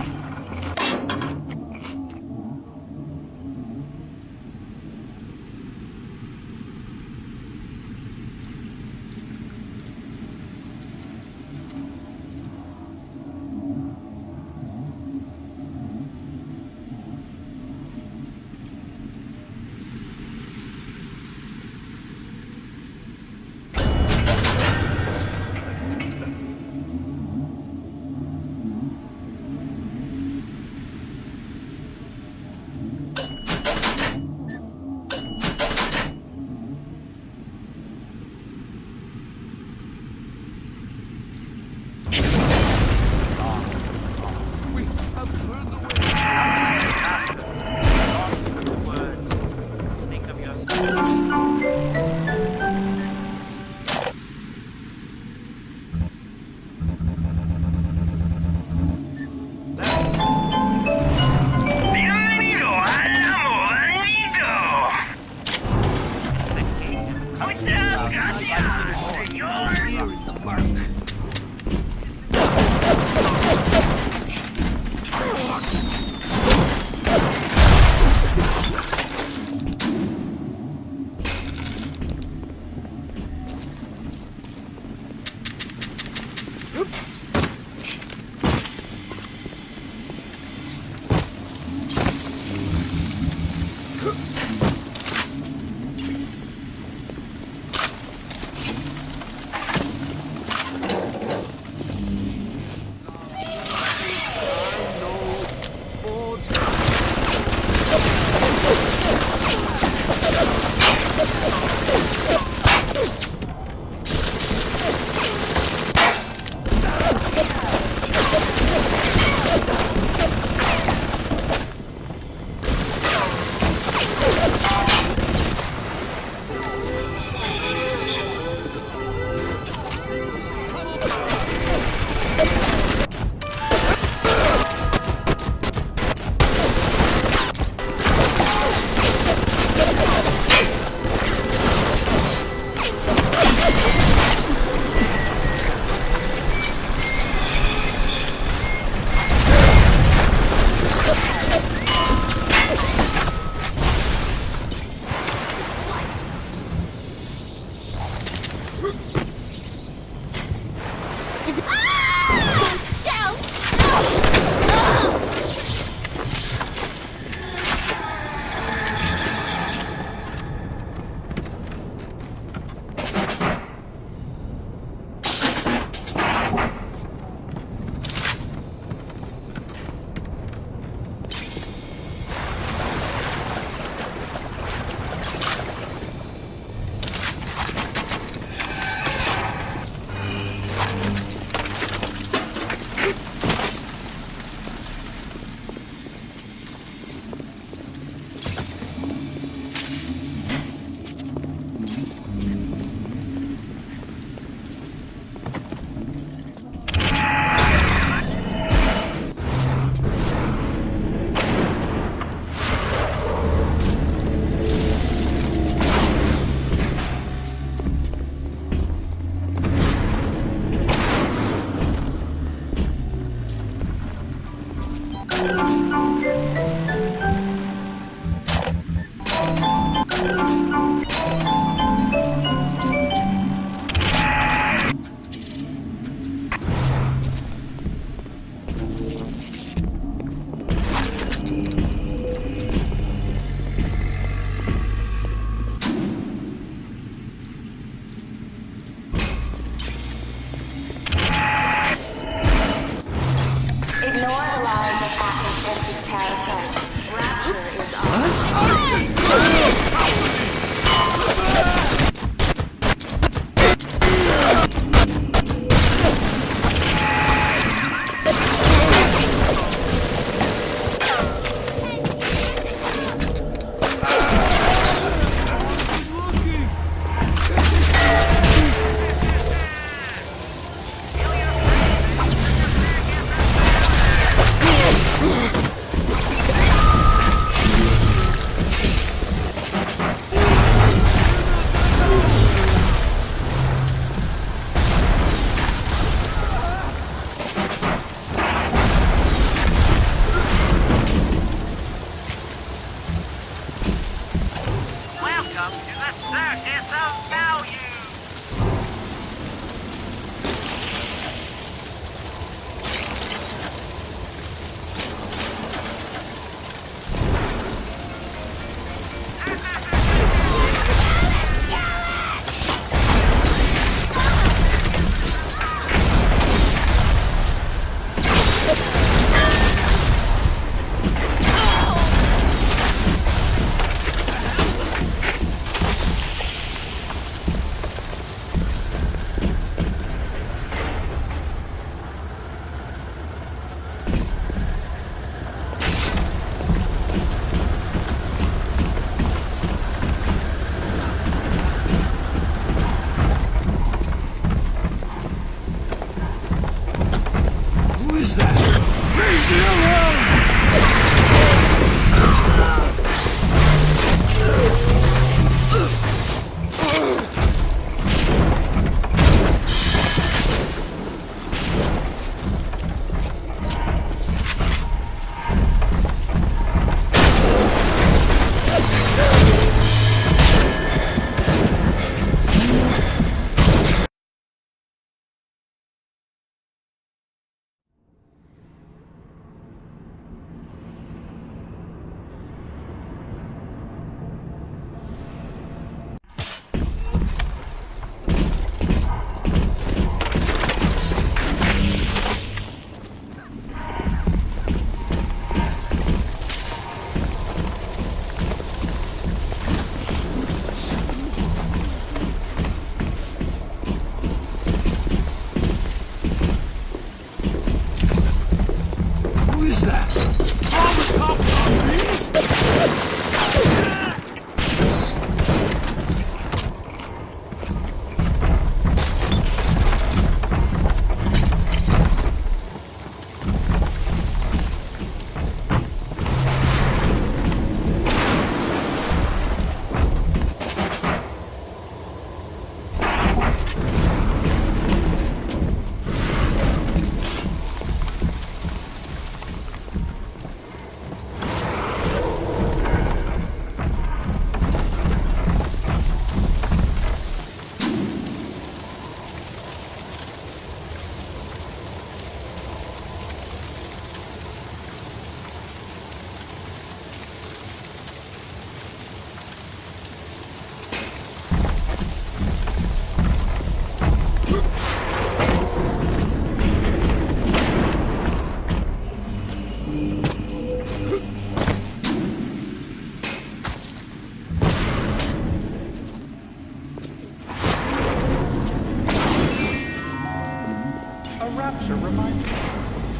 [SPEAKER 11] capture reminds me,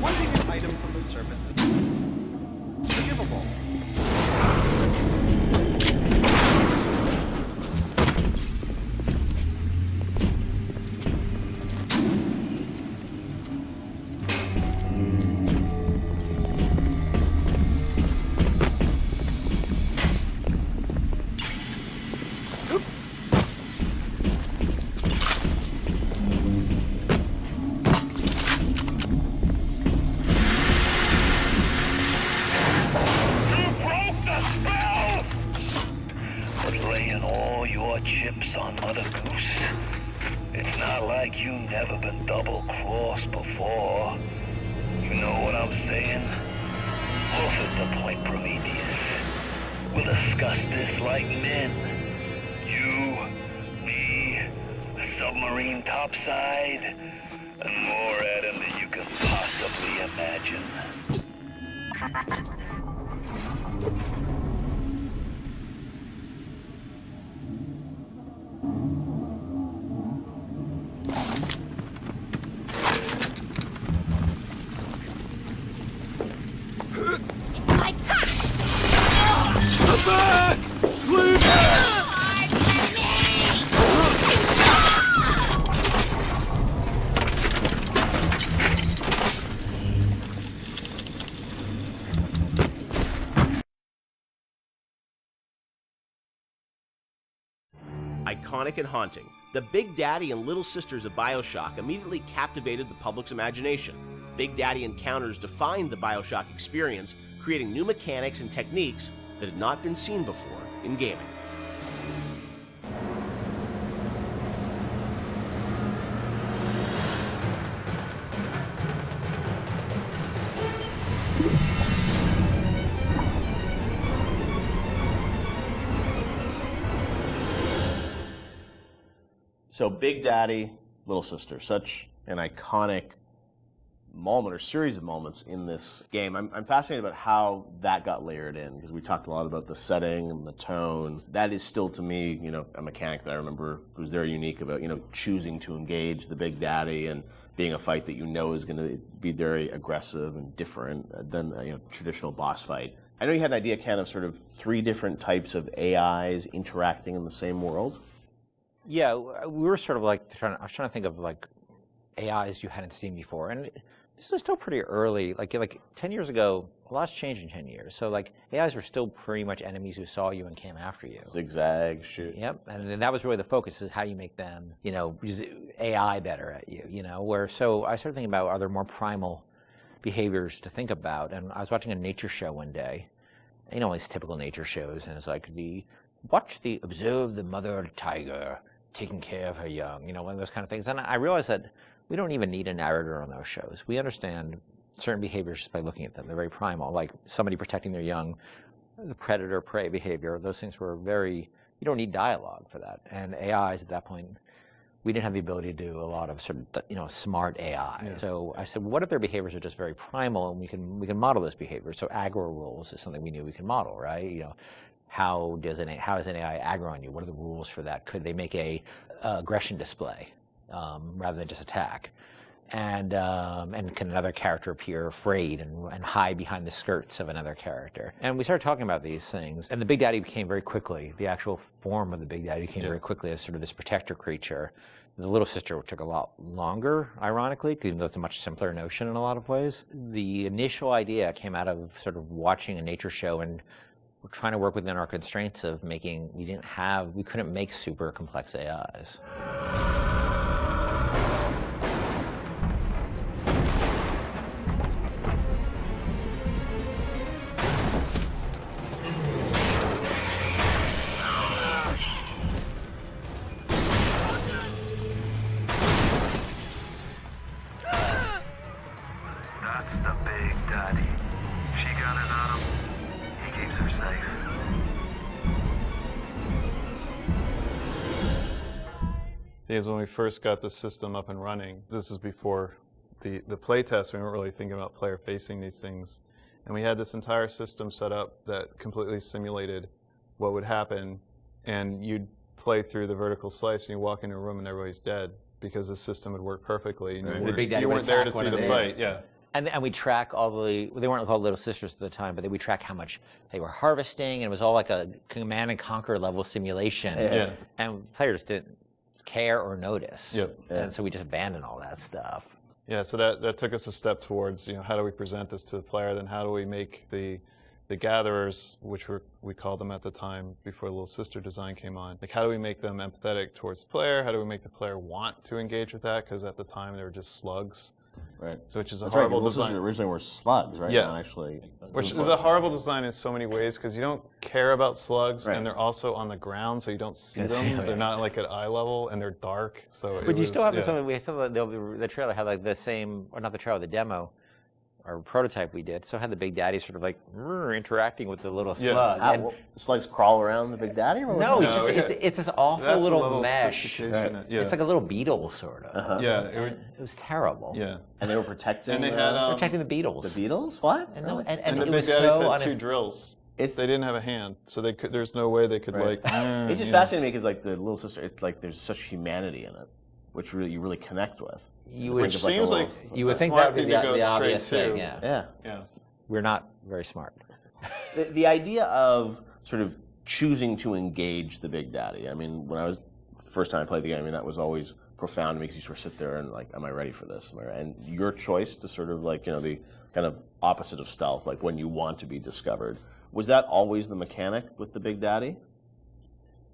[SPEAKER 11] wanting an item from the service is forgivable.
[SPEAKER 5] Chips on Mother Goose. It's not like you never been double-crossed before. You know what I'm saying? Hoof at the point, Prometheus. We'll discuss this like men. You, me, a submarine topside, and more at him than you can possibly imagine.
[SPEAKER 12] Iconic and haunting, the Big Daddy and Little Sisters of Bioshock immediately captivated the public's imagination. Big Daddy encounters defined the Bioshock experience, creating new mechanics and techniques that had not been seen before in gaming. So Big Daddy, Little Sister, such an iconic moment or series of moments in this game. I'm fascinated about how that got layered in, because we talked a lot about the setting and the tone. That is still, to me, you know, a mechanic that I remember was very unique about, you know, choosing to engage the Big Daddy and being a fight that you know is going to be very aggressive and different than a, you know, traditional boss fight. I know you had an idea, Ken, of sort of 3 different types of AIs interacting in the same world.
[SPEAKER 13] Yeah, we were sort of like I was trying to think of like AIs you hadn't seen before, and this was still pretty early. Like 10 years ago, a lot's changed in 10 years. So like AIs were still pretty much enemies who saw you and came after you.
[SPEAKER 12] Zigzag, shoot.
[SPEAKER 13] Yep, and then that was really the focus, is how you make them, you know, use AI better at you. You know, so I started thinking about, are there more primal behaviors to think about? And I was watching a nature show one day. You know, it's typical nature shows, and it's like observe the mother tiger taking care of her young, you know, one of those kind of things. And I realized that we don't even need a narrator on those shows. We understand certain behaviors just by looking at them. They're very primal, like somebody protecting their young, the predator-prey behavior. Those things were you don't need dialogue for that. And AIs at that point, we didn't have the ability to do a lot of sort of, you know, smart AI. Yeah. So I said, what if their behaviors are just very primal, and we can model those behaviors? So aggro rules is something we knew we can model, right? You know, how does an AI aggro on you? What are the rules for that? Could they make a aggression display rather than just attack? And can another character appear afraid and hide behind the skirts of another character? And we started talking about these things. And the Big Daddy became very quickly, the actual form of the Big Daddy became very quickly as sort of this protector creature. The Little Sister took a lot longer, ironically, even though it's a much simpler notion in a lot of ways. The initial idea came out of sort of watching a nature show, and we're trying to work within our constraints of making, we couldn't make super complex AIs.
[SPEAKER 5] That's the Big Daddy. She got it on him. He keeps her safe.
[SPEAKER 14] Because when we first got the system up and running, this is before the play test, we weren't really thinking about player facing these things. And we had this entire system set up that completely simulated what would happen, and you'd play through the vertical slice and you walk into a room and everybody's dead. because the system would work perfectly. And
[SPEAKER 12] Right.
[SPEAKER 14] you weren't there to see the fight. Yeah.
[SPEAKER 13] And we track all they weren't called Little Sisters at the time, but we track how much they were harvesting, and it was all like a Command and Conquer level simulation.
[SPEAKER 14] Yeah.
[SPEAKER 13] And players didn't care or notice.
[SPEAKER 14] Yep.
[SPEAKER 13] And so we just abandoned all that stuff.
[SPEAKER 14] Yeah, so that took us a step towards, how do we present this to the player, then how do we make the gatherers, which we called them at the time before Little Sister design came on, like how do we make them empathetic towards the player? How do we make the player want to engage with that? Because at the time they were just slugs.
[SPEAKER 12] Right.
[SPEAKER 14] So which is
[SPEAKER 12] That's
[SPEAKER 14] horrible
[SPEAKER 12] right,
[SPEAKER 14] design.
[SPEAKER 12] Originally were slugs, right?
[SPEAKER 14] Yeah.
[SPEAKER 12] Not actually.
[SPEAKER 14] Which is a horrible design in so many ways because you don't care about slugs,
[SPEAKER 12] Right.
[SPEAKER 14] and they're also on the ground, so you don't see them. They're not like at eye level, and they're dark. So
[SPEAKER 13] But you still have some. We some of the trailer had like the same, or not the trailer, the demo, or prototype we did. So had the Big Daddy sort of like interacting with the little slug.
[SPEAKER 12] How,
[SPEAKER 13] And
[SPEAKER 12] slugs crawl around the Big Daddy? Or
[SPEAKER 13] no,
[SPEAKER 12] what?
[SPEAKER 13] it's this awful
[SPEAKER 14] That's a
[SPEAKER 13] little
[SPEAKER 14] level of
[SPEAKER 13] mesh.
[SPEAKER 14] sophistication.
[SPEAKER 12] Right.
[SPEAKER 14] Yeah.
[SPEAKER 13] It's like a little beetle, sort of.
[SPEAKER 14] Yeah,
[SPEAKER 13] It was terrible.
[SPEAKER 14] Yeah.
[SPEAKER 12] And they were protecting.
[SPEAKER 14] And they had
[SPEAKER 13] Protecting the beetles.
[SPEAKER 12] the beetles. What?
[SPEAKER 13] And, no,
[SPEAKER 14] and
[SPEAKER 13] and
[SPEAKER 14] the
[SPEAKER 13] it
[SPEAKER 14] Big
[SPEAKER 13] was
[SPEAKER 14] Daddies
[SPEAKER 13] so
[SPEAKER 14] had two drills. They didn't have a hand, so they could. There's no way they could
[SPEAKER 12] Right.
[SPEAKER 14] like.
[SPEAKER 12] It's just fascinating because like the Little Sister, it's like there's such humanity in it, which you really connect with.
[SPEAKER 13] You would,
[SPEAKER 14] Which seems like
[SPEAKER 13] you would
[SPEAKER 14] a
[SPEAKER 13] think
[SPEAKER 14] smart
[SPEAKER 13] that
[SPEAKER 14] thing to go
[SPEAKER 13] the
[SPEAKER 14] straight
[SPEAKER 13] obvious
[SPEAKER 14] to.
[SPEAKER 13] thing. Yeah.
[SPEAKER 12] Yeah.
[SPEAKER 14] Yeah.
[SPEAKER 13] We're not very smart.
[SPEAKER 12] The idea of sort of choosing to engage the Big Daddy. I mean, when I was first time I played the game, I mean that was always profound to me because you sort of sit there and like, am I ready for this? And your choice to sort of like the kind of opposite of stealth, like when you want to be discovered. Was that always the mechanic with the Big Daddy?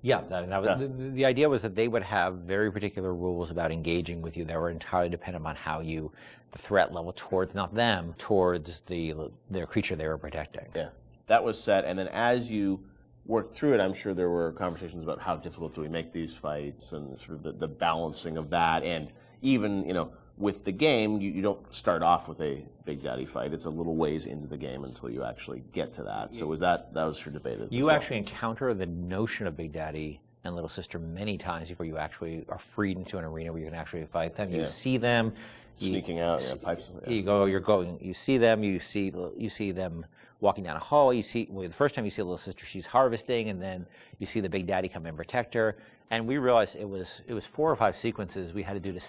[SPEAKER 13] Yeah, the idea was that they would have very particular rules about engaging with you that were entirely dependent on how the threat level towards, not them, towards their creature they were protecting.
[SPEAKER 12] Yeah, that was set, and then as you worked through it, I'm sure there were conversations about how difficult do we make these fights and sort of the balancing of that, and even, with the game, you don't start off with a Big Daddy fight. It's a little ways into the game until you actually get to that. So that was sure debated.
[SPEAKER 13] You actually encounter the notion of Big Daddy and Little Sister many times before you actually are freed into an arena where you can actually fight them. You see them
[SPEAKER 12] sneaking out, pipes. Yeah.
[SPEAKER 13] You see them. You see them walking down a hall. The first time you see Little Sister, she's harvesting, and then you see the Big Daddy come and protect her. And we realized it was 4 or 5 sequences we had to do to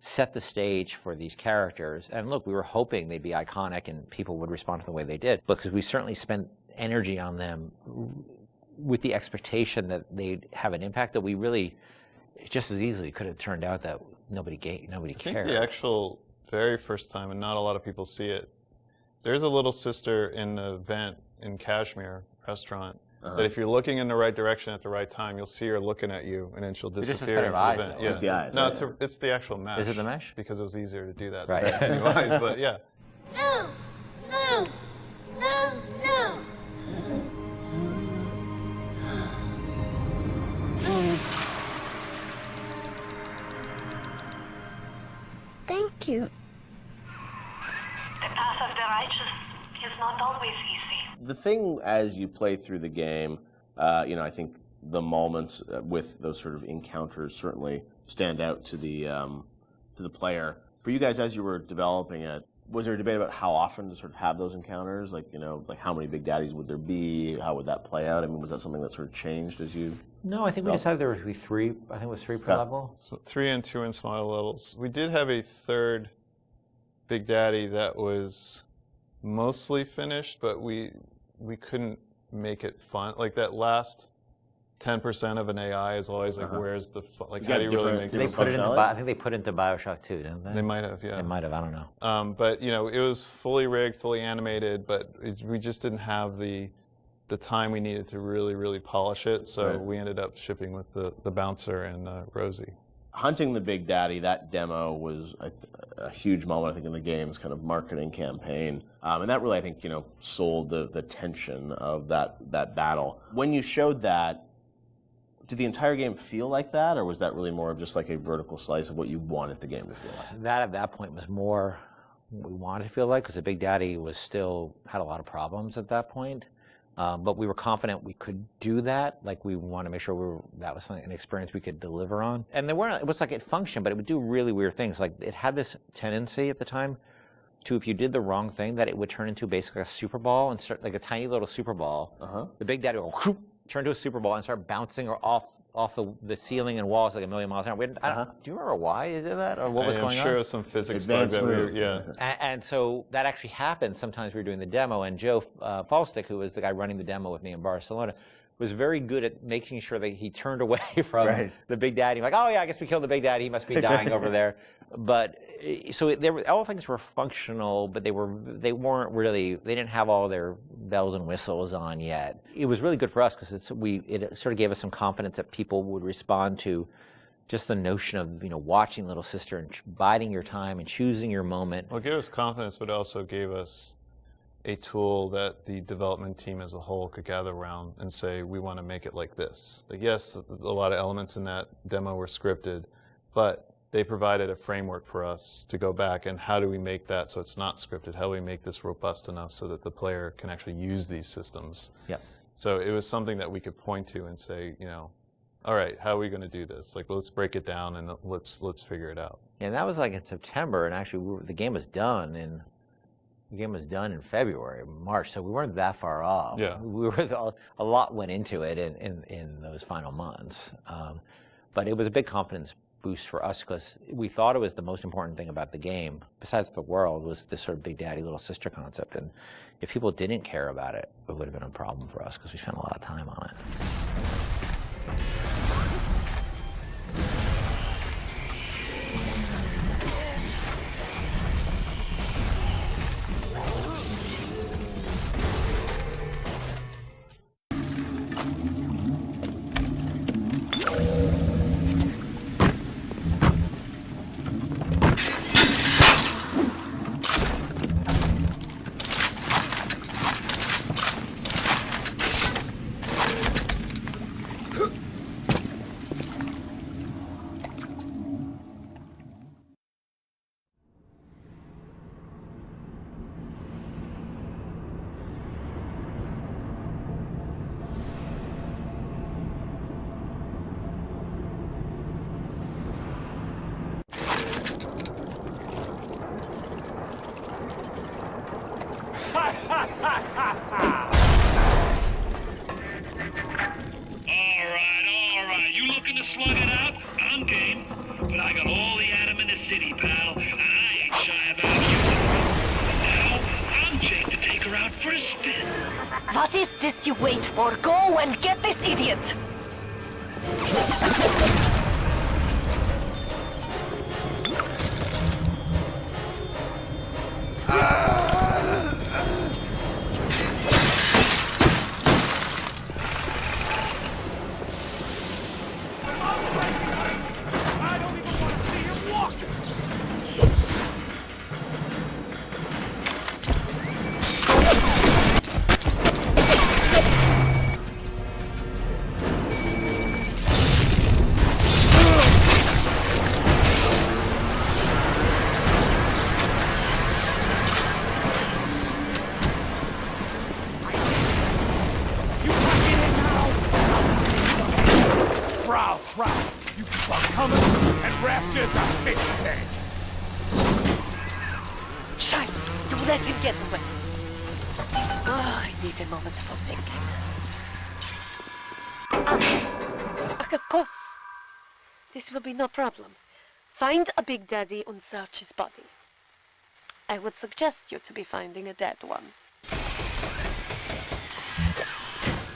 [SPEAKER 13] set the stage for these characters. And look, we were hoping they'd be iconic and people would respond to the way they did, because we certainly spent energy on them with the expectation that they'd have an impact that we really just as easily could have turned out that nobody cared.
[SPEAKER 14] I think the actual very first time, and not a lot of people see it, there's a Little Sister in the vent in Kashmir restaurant. That if you're looking in the right direction at the right time, you'll see her looking at you, and then she'll disappear into the vent.
[SPEAKER 12] It's the eyes.
[SPEAKER 14] No, it's the actual mesh.
[SPEAKER 13] Is it the mesh?
[SPEAKER 14] Because it was easier to do that
[SPEAKER 13] right.
[SPEAKER 14] than new eyes, but yeah.
[SPEAKER 9] No! No! No! No! Thank you.
[SPEAKER 6] The path of the righteous is not always easy.
[SPEAKER 12] The thing as you play through the game, I think the moments with those sort of encounters certainly stand out to the player. For you guys, as you were developing it, was there a debate about how often to sort of have those encounters? Like, like how many Big Daddies would there be? How would that play out? I mean, was that something that sort of changed as you?
[SPEAKER 13] No, I think we decided there would be 3. I think it was 3 per level.
[SPEAKER 14] So 3 and 2 in smaller levels. We did have a third Big Daddy that was mostly finished, but we couldn't make it fun. Like that last 10% of an AI is always like, where's the fun? Like, how do you really make it fun?
[SPEAKER 13] I think they put it into Bioshock too, didn't they?
[SPEAKER 14] They might have, yeah.
[SPEAKER 13] They might have, I don't know.
[SPEAKER 14] But, it was fully rigged, fully animated, but we just didn't have the time we needed to really, really polish it, so we ended up shipping with the Bouncer and Rosie.
[SPEAKER 12] Hunting the Big Daddy, that demo was a huge moment, I think, in the game's kind of marketing campaign. And that really, I think, sold the tension of that battle. When you showed that, did the entire game feel like that, or was that really more of just like a vertical slice of what you wanted the game to feel like?
[SPEAKER 13] That at that point was more what we wanted to feel like, because the Big Daddy had a lot of problems at that point. But we were confident we could do that. Like, we wanted to make sure that was an experience we could deliver on. And it was like it functioned, but it would do really weird things. Like, it had this tendency at the time to, if you did the wrong thing, that it would turn into basically a super ball and start like a tiny little super ball. The Big Daddy would turn to a super ball and start bouncing off off the ceiling and walls like a million miles an hour. Do you remember why it did that, or what was going on?
[SPEAKER 14] I'm sure it was some physics bug that we were,
[SPEAKER 13] And so that actually happened. Sometimes we were doing the demo, and Joe Falstick, who was the guy running the demo with me in Barcelona, was very good at making sure that he turned away from the Big Daddy. Like, oh yeah, I guess we killed the Big Daddy. He must be dying over there. But so all things were functional, but they weren't really. They didn't have all their bells and whistles on yet. It was really good for us because it sort of gave us some confidence that people would respond to just the notion of watching Little Sister and biding your time and choosing your moment.
[SPEAKER 14] Well, it gave us confidence, but it also gave us a tool that the development team as a whole could gather around and say, we want to make it like this. Like, yes, a lot of elements in that demo were scripted, but they provided a framework for us to go back and how do we make that so it's not scripted? How do we make this robust enough so that the player can actually use these systems?
[SPEAKER 13] Yeah.
[SPEAKER 14] So it was something that we could point to and say, all right, how are we going to do this? Like, let's break it down and let's figure it out.
[SPEAKER 13] Yeah, and that was like in September, and actually the game was done in February, March, so we weren't that far off.
[SPEAKER 14] Yeah.
[SPEAKER 13] A lot went into it in those final months. But it was a big confidence boost for us because we thought it was the most important thing about the game, besides the world, was this sort of Big Daddy, Little Sister concept. And if people didn't care about it, it would have been a problem for us because we spent a lot of time on it.
[SPEAKER 15] Alright, you looking to slug it out? I'm game. But I got all the Adam in the city, pal, and I ain't shy about you. Now, I'm Jake to take her out for a spin.
[SPEAKER 6] What is this you wait for? Go and get this idiot!
[SPEAKER 16] You are coming, and rafters are fixing.
[SPEAKER 6] Shine! You let him get away. Oh, I need a moment for thinking. Of course. This will be no problem. Find a Big Daddy and search his body. I would suggest you to be finding a dead one.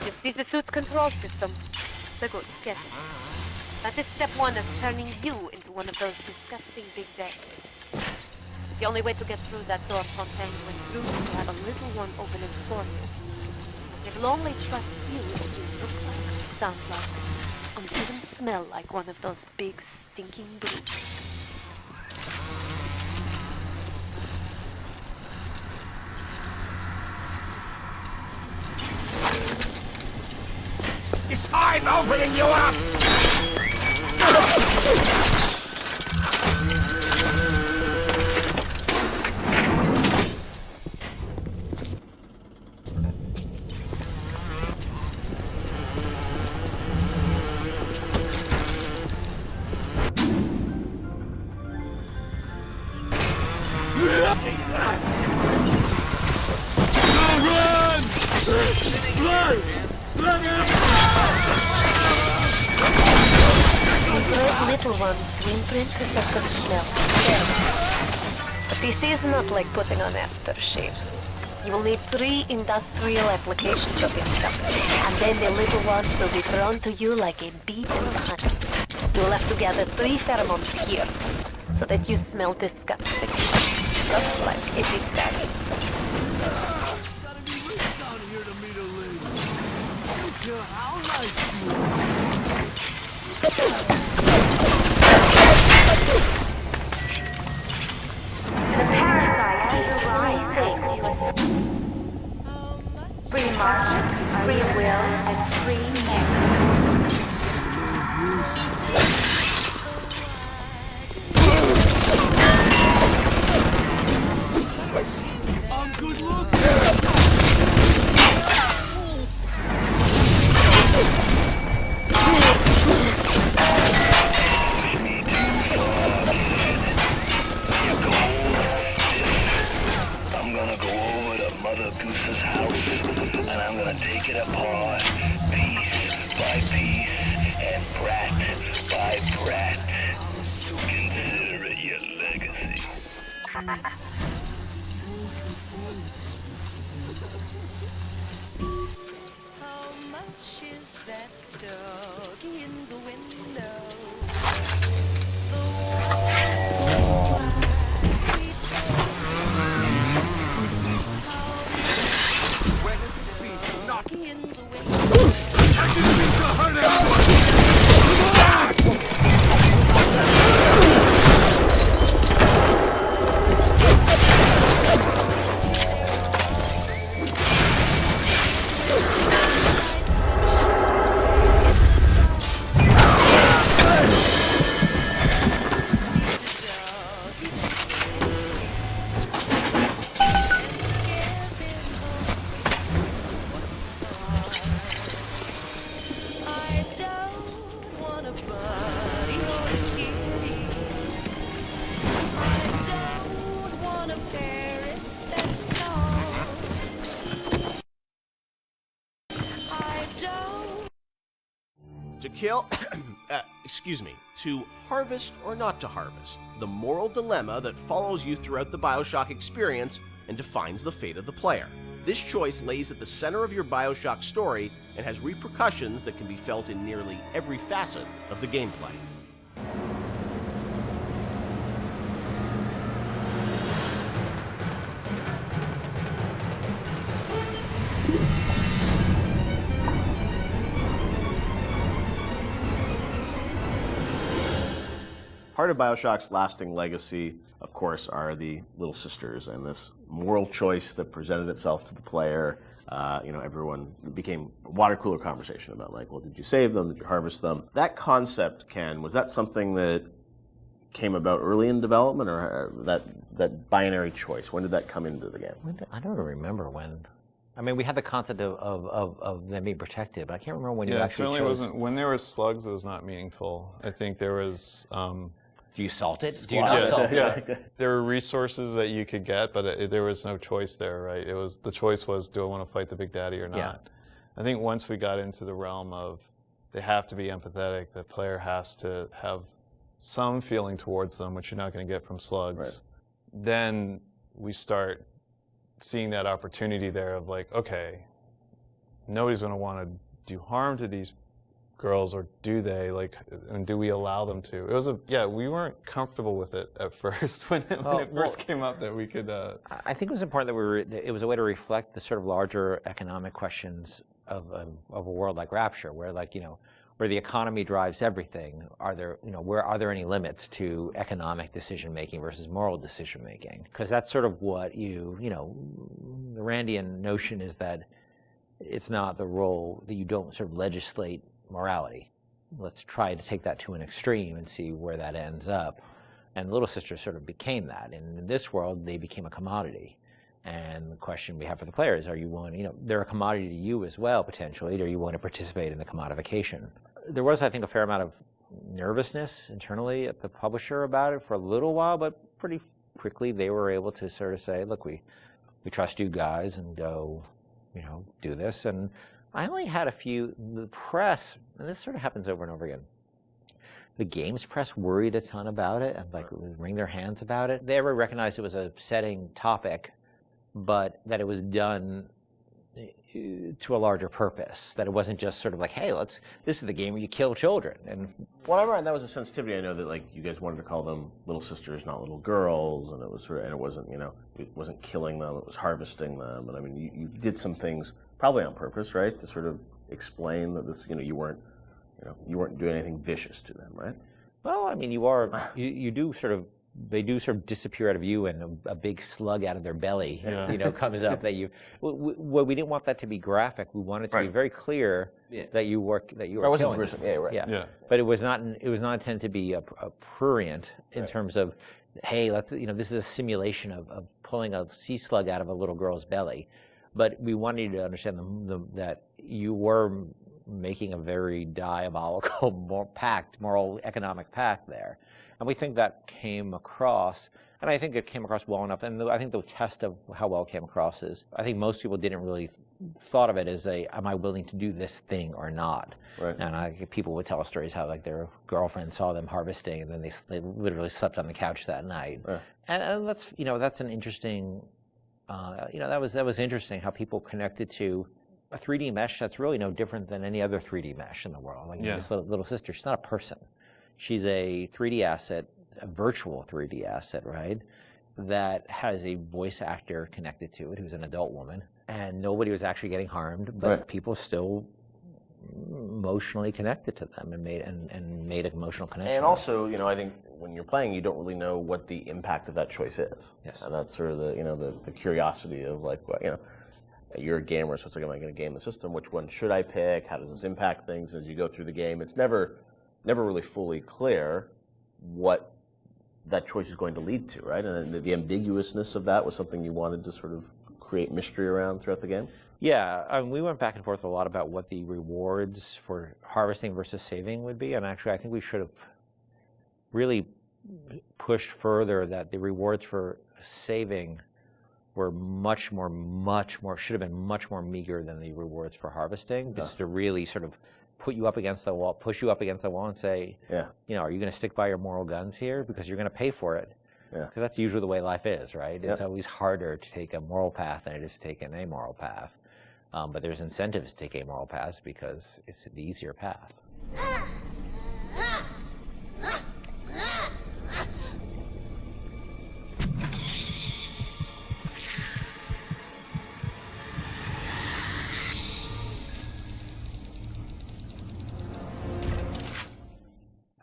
[SPEAKER 6] You see the suit control system? So good, get it. That is step one of turning you into one of those disgusting Big Daddies. The only way to get through that door Fontaine went through is to have a little one open it for you. It will only trust you if you look like, sound like, and even smell like one of those big stinking brutes.
[SPEAKER 16] I'm opening you up! Run! Run! Run!
[SPEAKER 4] those little ones to imprint a certain smell. But this is not like putting on aftershave. You will need 3 industrial applications of your stuff, and then the little ones will be thrown to you like a bee to honey. You will have to gather 3 pheromones here, so that you smell disgusting. Just like a big daddy.
[SPEAKER 6] The parasite has arrived thanks to us. Free mind, free will, and free memory.
[SPEAKER 16] I'm good looking.
[SPEAKER 5] I'm gonna go over to Mother Goose's house, and I'm gonna take it apart, piece by piece, and brat by brat. Consider it your legacy.
[SPEAKER 1] How much is that dog in the window?
[SPEAKER 16] When is it beat? Not in the window. I didn't mean to hurt everyone.
[SPEAKER 17] To kill, to harvest or not to harvest, the moral dilemma that follows you throughout the Bioshock experience and defines the fate of the player. This choice lays at the center of your Bioshock story and has repercussions that can be felt in nearly every facet of the gameplay.
[SPEAKER 12] Part of Bioshock's lasting legacy, of course, are the little sisters and this moral choice that presented itself to the player. Everyone became a water cooler conversation about, like, well, did you save them? Did you harvest them? That concept, Ken, was that something that came about early in development, or that binary choice? When did that come into the game?
[SPEAKER 13] I don't remember when. I mean, we had the concept of them being protected, but I can't remember when you
[SPEAKER 14] it
[SPEAKER 13] actually
[SPEAKER 14] certainly
[SPEAKER 13] chose.
[SPEAKER 14] wasn't. When there were slugs, it was not meaningful. I think there was.
[SPEAKER 13] Do you salt it? Do you not salt it?
[SPEAKER 14] Yeah. There were resources that you could get, but there was no choice there, right? The choice was, do I want to fight the Big Daddy or not?
[SPEAKER 13] Yeah.
[SPEAKER 14] I think once we got into the realm of they have to be empathetic, the player has to have some feeling towards them, which you're not going to get from slugs. Right. Then we start seeing that opportunity there of, like, okay, nobody's going to want to do harm to these girls, or do they? Like, and do we allow them to? It was we weren't comfortable with it at first when it first came up that we could.
[SPEAKER 13] I think it was important that it was a way to reflect the sort of larger economic questions of a world like Rapture, where, like, where the economy drives everything. Are there any limits to economic decision making versus moral decision making? Because that's sort of what the Randian notion is, that it's not the role that you don't sort of legislate morality. Let's try to take that to an extreme and see where that ends up. And Little Sisters sort of became that. And in this world, they became a commodity. And the question we have for the players, are you willing, they're a commodity to you as well, potentially. Do you want to participate in the commodification? There was, I think, a fair amount of nervousness internally at the publisher about it for a little while, but pretty quickly they were able to sort of say, look, we trust you guys, and go, do this. And I only had a few, the press, and this sort of happens over and over again, the games press worried a ton about it and like wring their hands about it. They ever recognized it was a setting topic, but that it was done to a larger purpose, that it wasn't just sort of like, hey, this is the game where you kill children. And
[SPEAKER 12] whatever, and that was a sensitivity. I know that like you guys wanted to call them little sisters, not little girls, and it was sort of, and it wasn't, you know, it wasn't killing them, it was harvesting them. And I mean, you did some things probably on purpose, right, to sort of explain that this, you know, you weren't doing anything vicious to them, right?
[SPEAKER 13] Well, I mean, you do sort of, they do sort of disappear out of you, and a big slug out of their belly, you know, comes up. That you, well, we didn't want that to be graphic. We wanted to be very clear that you were killing them. Yeah. But it was not intended to be a prurient in terms of, hey, let's, you know, this is a simulation of pulling a sea slug out of a little girl's belly. But we wanted you to understand that you were making a very diabolical moral economic pact there. And we think that came across, and I think it came across well enough. And I think the test of how well it came across is, I think most people didn't really thought of it as am I willing to do this thing or not? Right. And people would tell us stories how like their girlfriend saw them harvesting, and then they literally slept on the couch that night. Right. And that's, you know, that's an interesting, you know, that was interesting how people connected to a 3D mesh that's really no different than any other 3D mesh in the world. Like this little sister, she's not a person. She's a 3D asset, a virtual 3D asset, right? That has a voice actor connected to it who's an adult woman. And nobody was actually getting harmed, but people still emotionally connected to them and made an emotional connection.
[SPEAKER 12] And also, you know, I think when you're playing, you don't really know what the impact of that choice is.
[SPEAKER 13] Yes.
[SPEAKER 12] And that's sort of the, you know, the curiosity of like, you know, you're a gamer, so it's like, am I going to game the system? Which one should I pick? How does this impact things as you go through the game? It's never really fully clear what that choice is going to lead to, right? And the ambiguousness of that was something you wanted to sort of create mystery around throughout the game?
[SPEAKER 13] Yeah, we went back and forth a lot about what the rewards for harvesting versus saving would be, and actually I think we should have really pushed further that the rewards for saving were much more, should have been much more meager than the rewards for harvesting, just to really sort of put you up against the wall, push you up against the wall and say, you know, are you going to stick by your moral guns here? Because you're going to pay for it. Because that's usually the way life is, right? It's always harder to take a moral path than it is to take an amoral path. But there's incentives to take amoral paths because it's the easier path.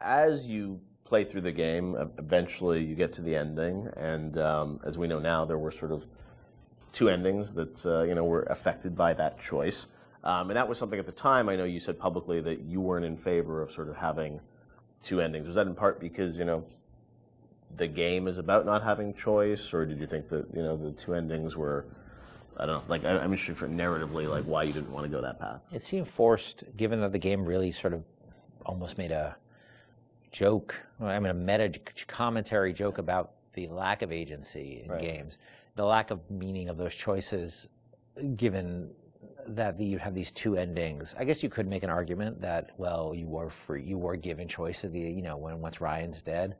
[SPEAKER 12] As you play through the game, eventually you get to the ending, and as we know now, there were sort of two endings that you know, were affected by that choice. And that was something at the time, I know you said publicly that you weren't in favor of sort of having two endings. Was that in part because, you know, the game is about not having choice, or did you think that, you know, the two endings were, I don't know, like, I'm interested for narratively, like, why you didn't want to go that path?
[SPEAKER 13] It seemed forced, given that the game really sort of almost made a joke, I mean, a meta commentary joke about the lack of agency in games, the lack of meaning of those choices, given that you have these two endings. I guess you could make an argument that, well, you were free, you were given choice of the, you know, once Ryan's dead,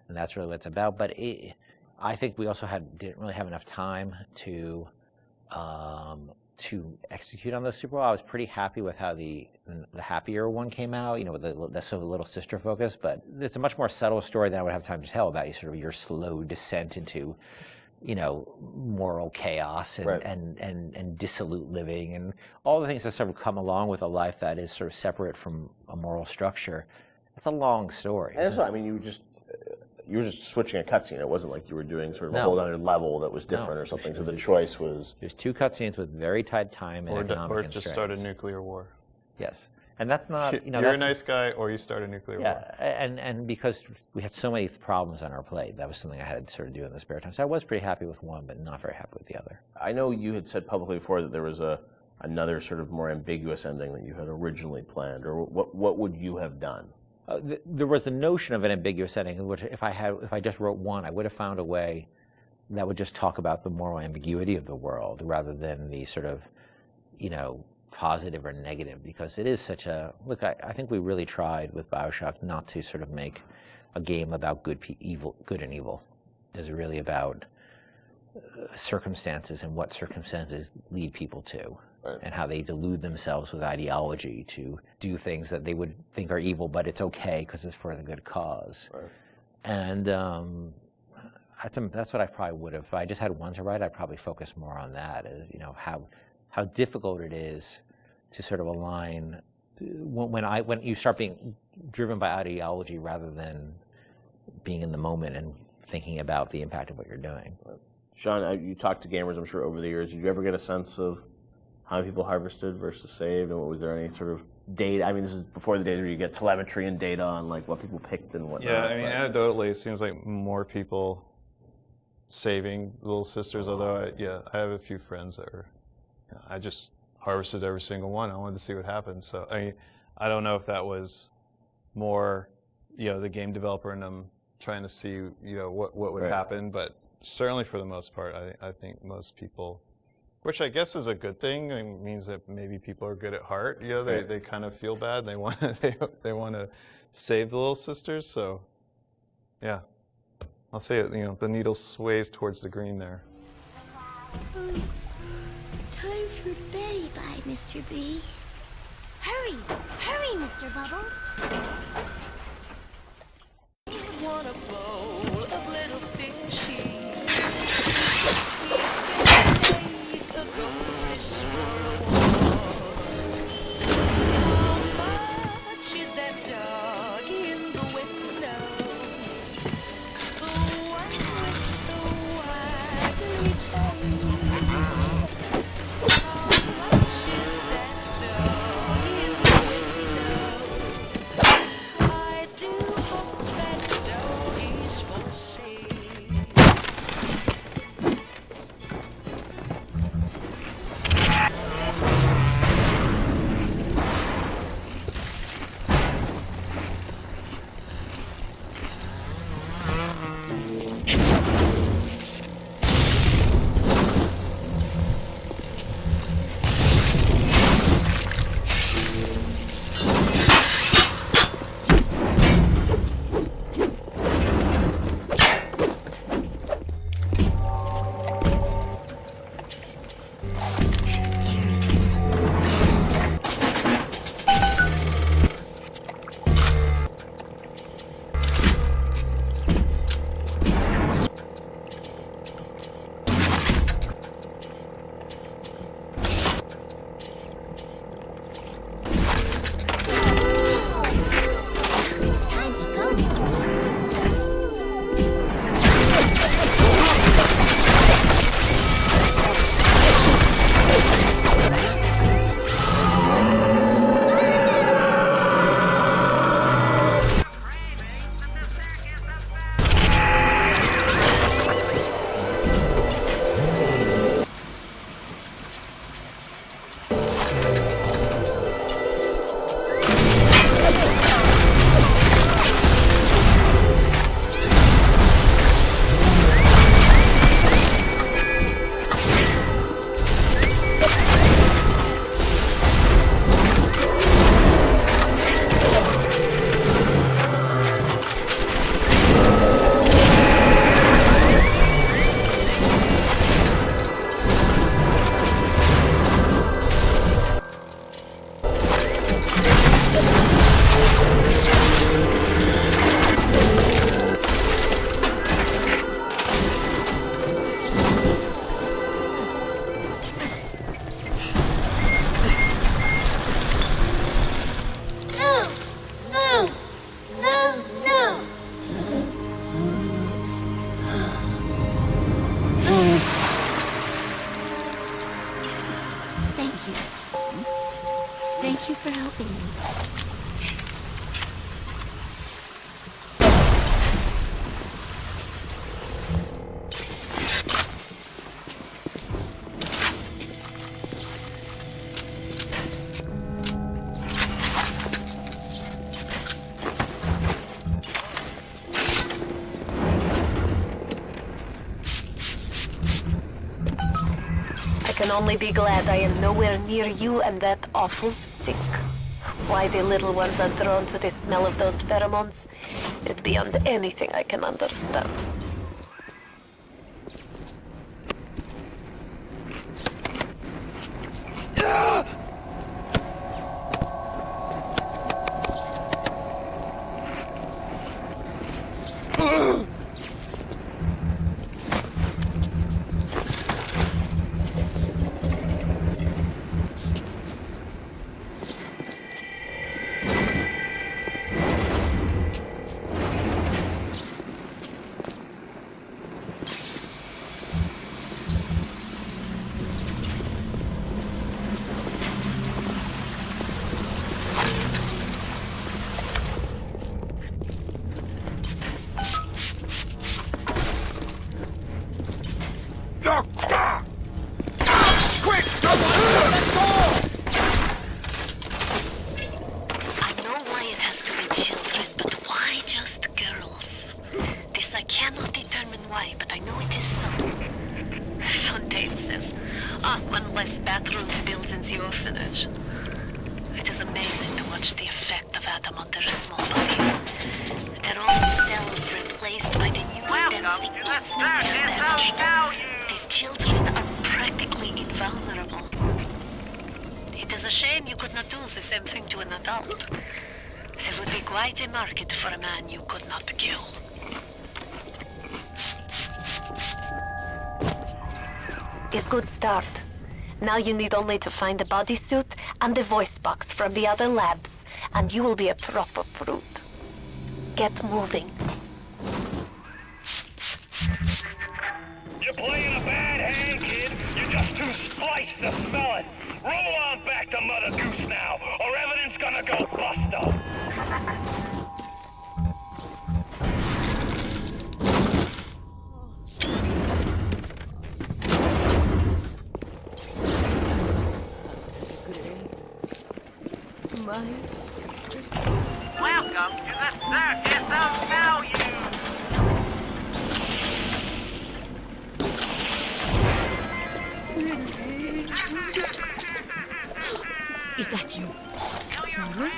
[SPEAKER 13] and that's really what it's about. But I think we also didn't really have enough time to execute on those super well. I was pretty happy with how the happier one came out, you know, with the sort of little sister focus, but it's a much more subtle story than I would have time to tell about your slow descent into, you know, moral chaos and dissolute living and all the things that sort of come along with a life that is sort of separate from a moral structure. It's a long story.
[SPEAKER 12] And that's what, I mean, you were just switching a cutscene. It wasn't like you were doing sort of a whole other level that was different or something. So the choice was...
[SPEAKER 13] There's two cutscenes with very tight time and economic
[SPEAKER 14] Or
[SPEAKER 13] constraints.
[SPEAKER 14] just start a nuclear war.
[SPEAKER 13] Yes. And that's not... You know,
[SPEAKER 14] you're a nice guy, or you start a nuclear war.
[SPEAKER 13] And because we had so many problems on our plate, that was something I had to sort of do in the spare time. So I was pretty happy with one, but not very happy with the other.
[SPEAKER 12] I know you had said publicly before that there was another sort of more ambiguous ending that you had originally planned, or what would you have done?
[SPEAKER 13] There was a notion of an ambiguous ending, in which if I just wrote one, I would have found a way that would just talk about the moral ambiguity of the world, rather than the sort of, you know, positive or negative, because it is such a, look, I think we really tried with Bioshock not to sort of make a game about good and evil. It's really about circumstances and what circumstances lead people to. Right. And how they delude themselves with ideology to do things that they would think are evil, but it's okay because it's for the good cause. Right. And that's what I probably would have. If I just had one to write, I'd probably focus more on that. You know, how difficult it is to sort of align when you start being driven by ideology rather than being in the moment and thinking about the impact of what you're doing.
[SPEAKER 12] Right. Sean, you talked to gamers, I'm sure, over the years. Did you ever get a sense of how many people harvested versus saved, and was there any sort of data? I mean, this is before the days where you get telemetry and data on like what people picked and whatnot.
[SPEAKER 14] Yeah, I mean, anecdotally, it seems like more people saving Little Sisters. Although, I have a few friends that are. I just harvested every single one. I wanted to see what happened. So I mean, I don't know if that was more, the game developer and them trying to see, what would happen, but certainly for the most part, I think most people. Which I guess is a good thing. It means that maybe people are good at heart. They kind of feel bad. They want they want to save the Little Sisters. So, yeah, I'll say it. The needle sways towards the green there.
[SPEAKER 9] Time for bed, bye, Mr. B. Hurry, Mr. Bubbles.
[SPEAKER 16] Want a bowl of little fishy.
[SPEAKER 9] Thank you for helping me.
[SPEAKER 4] can only be glad I am nowhere near you and that awful stink. Why the little ones are drawn to the smell of those pheromones is beyond anything I can understand.
[SPEAKER 16] Quick, someone! Let's go!
[SPEAKER 6] I know why it has to be children, but why just girls? This I cannot determine why, but I know it is so. Fontaine says, one less bathroom to build in the orphanage. It is amazing to watch the effect of Atom on their small bodies. Their old cells replaced by the new stems the instant they're damaged. These children are practically invulnerable. It is a shame you could not do the same thing to an adult. There would be quite a market for a man you could not kill.
[SPEAKER 4] A good start. Now you need only to find a bodysuit and a voice box from the other labs, and you will be a proper fruit. Get moving.
[SPEAKER 15] You're playing a bad hand, kid. You're just too spliced to smell it. Roll on back to Mother Goose now, or evidence gonna go bust up.
[SPEAKER 7] Welcome to the Circus of Value!
[SPEAKER 9] Is that you? Norman?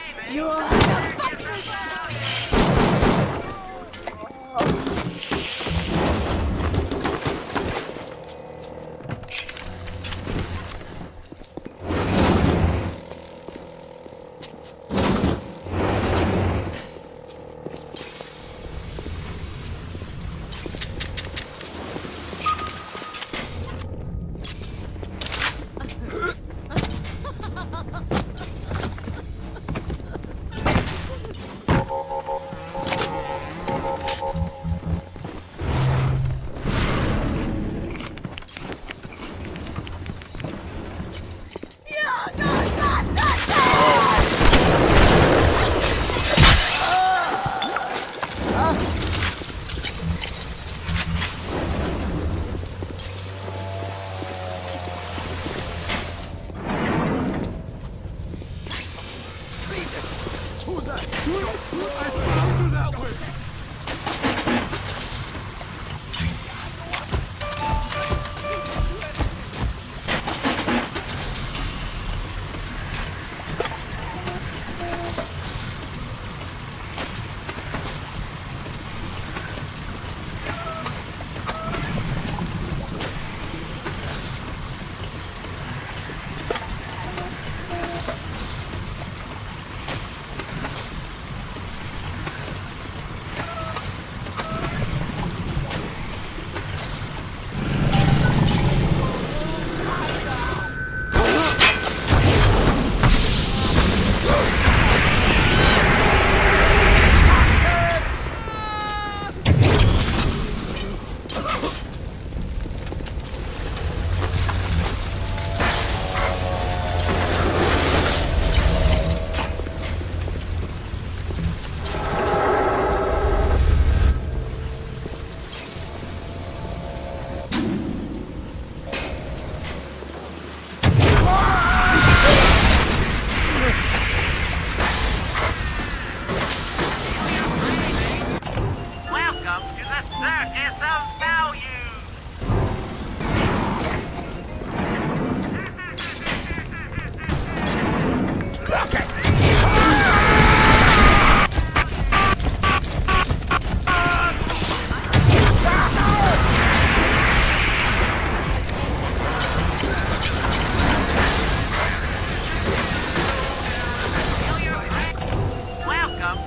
[SPEAKER 7] Welcome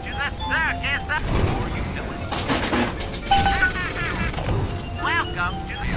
[SPEAKER 7] to the circus of... Welcome to the...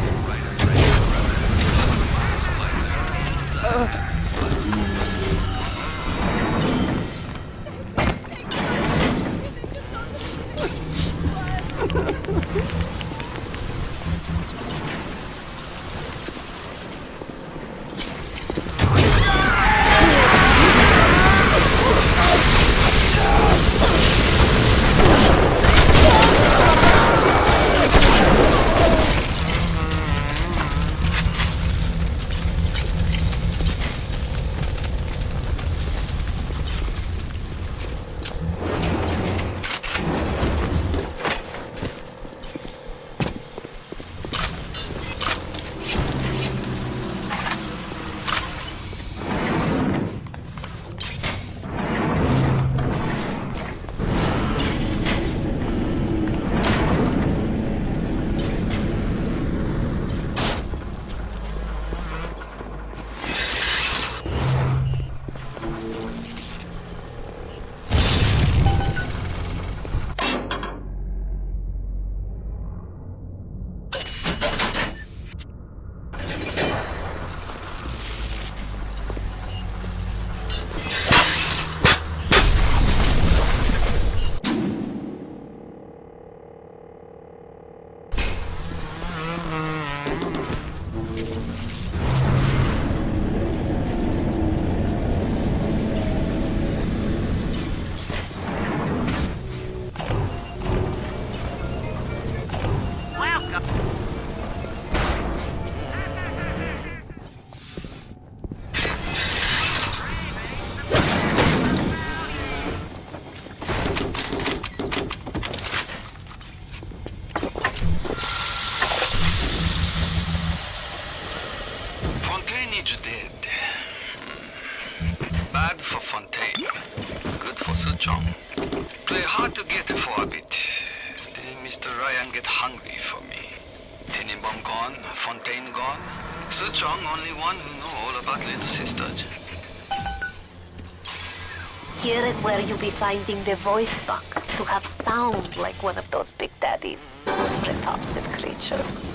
[SPEAKER 10] Fontaine dead. Bad for Fontaine. Good for Suchong. Play hard to get for a bit. Then Mr. Ryan get hungry for me. Tenenbaum gone, Fontaine gone. Suchong only one who know all about little sister.
[SPEAKER 4] Here is where you'll be finding the voice box to have sound like one of those Big Daddy's repulsive creatures.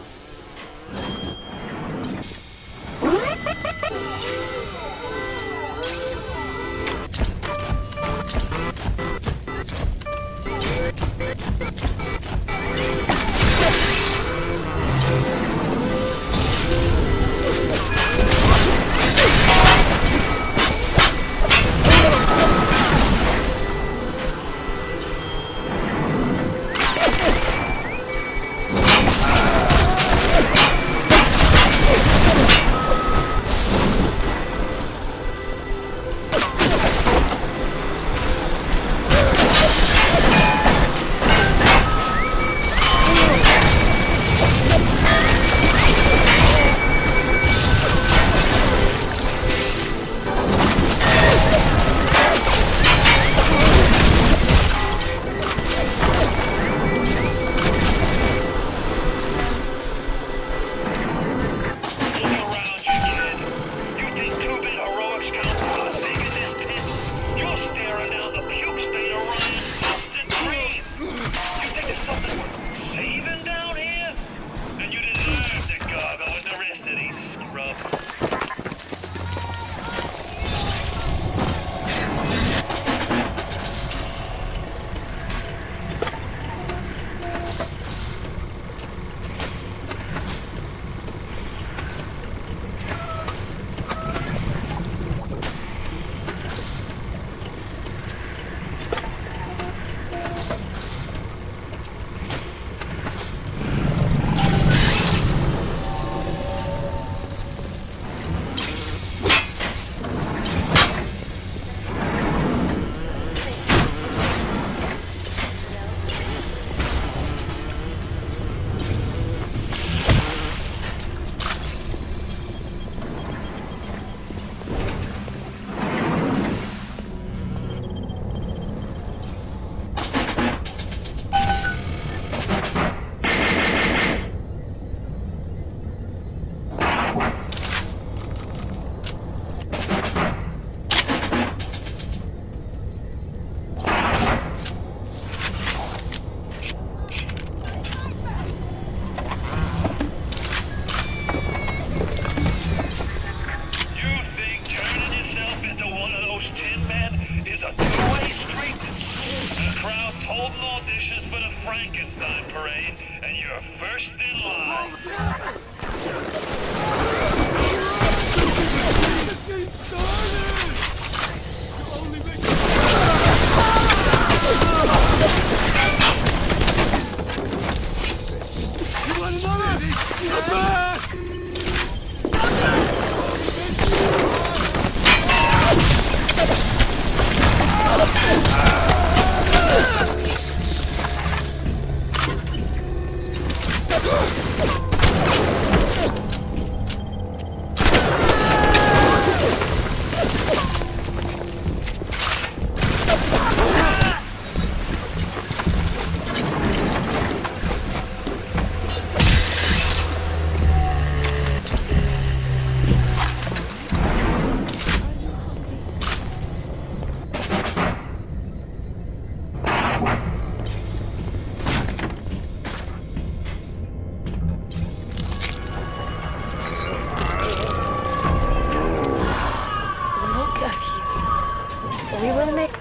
[SPEAKER 15] parade, and you're first in line.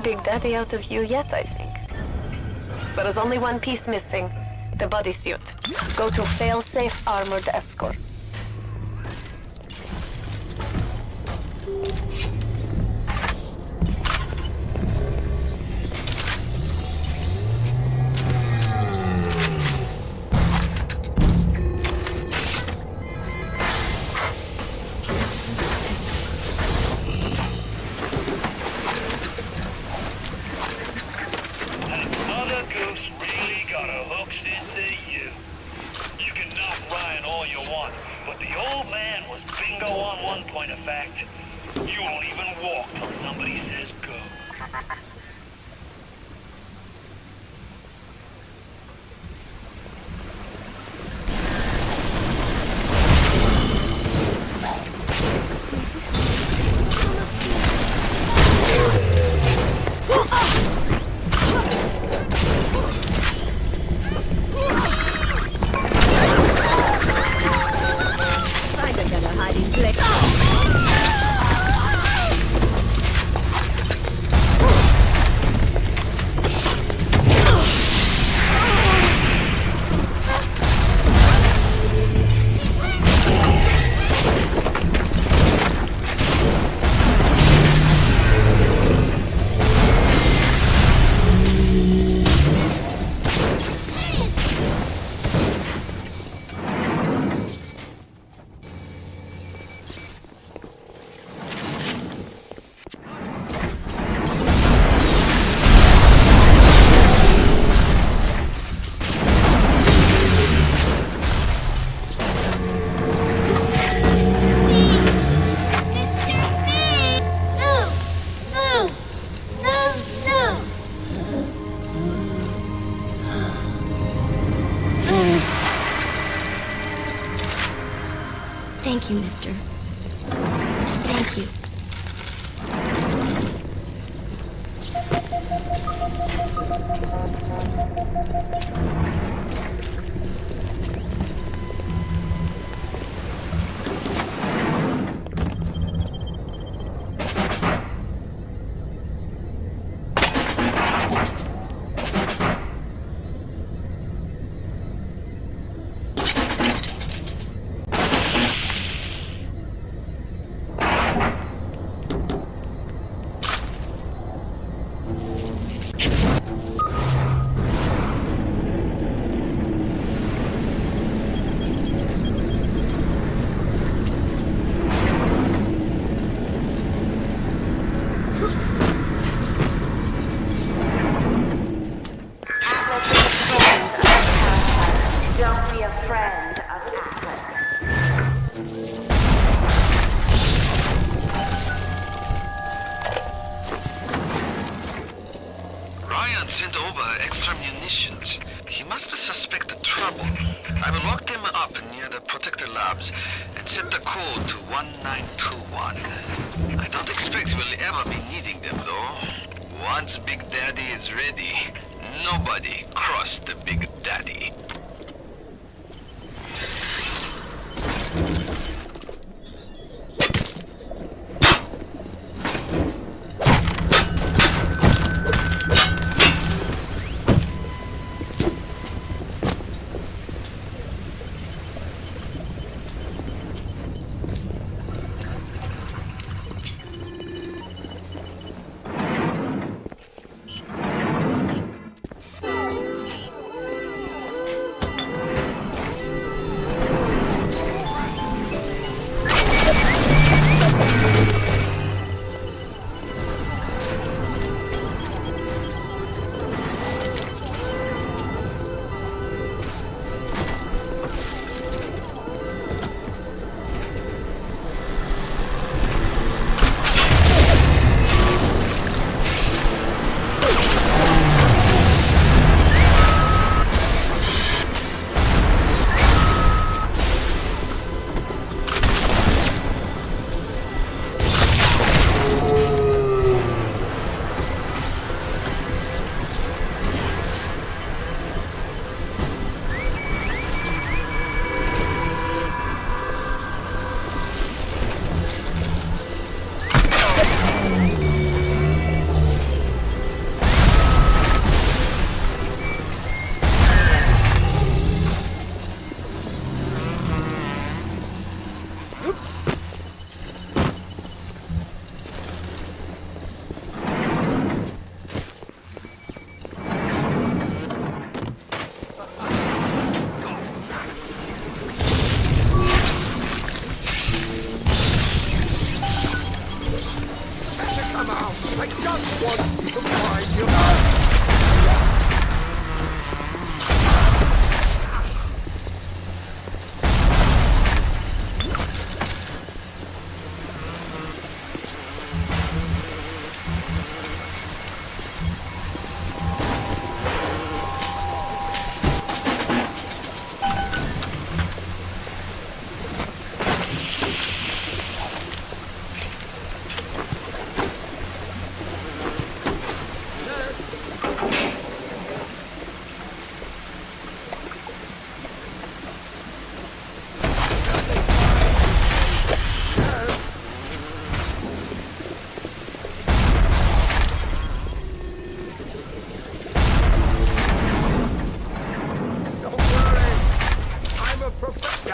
[SPEAKER 4] Big Daddy out of you yet, I think. There is only one piece missing. The bodysuit. Go to fail-safe armored escort.
[SPEAKER 9] Thank you, mister. Thank you.
[SPEAKER 10] Sent over extra munitions. He must have suspected trouble. I will lock them up near the protector labs and set the code to 1921. I don't expect we'll ever be needing them though. Once Big Daddy is ready, nobody cross the Big Daddy.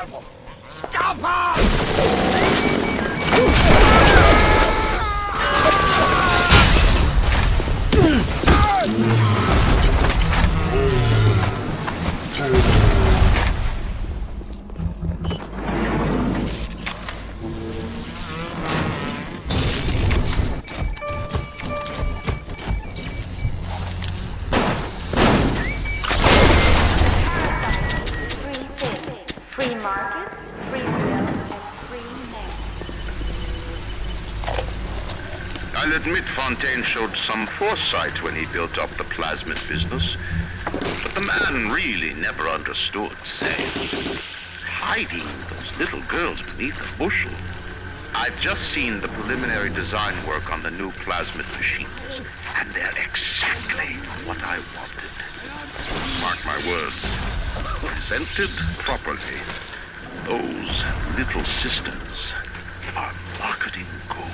[SPEAKER 16] devil! Stop her!
[SPEAKER 6] Free markets, free will, and free men.
[SPEAKER 18] I'll admit Fontaine showed some foresight when he built up the plasmid business. But the man really never understood, say, hiding those little girls beneath a bushel. I've just seen the preliminary design work on the new plasmid machines, and they're exactly what I wanted. Mark my words. Presented properly, those little sisters are marketing gold.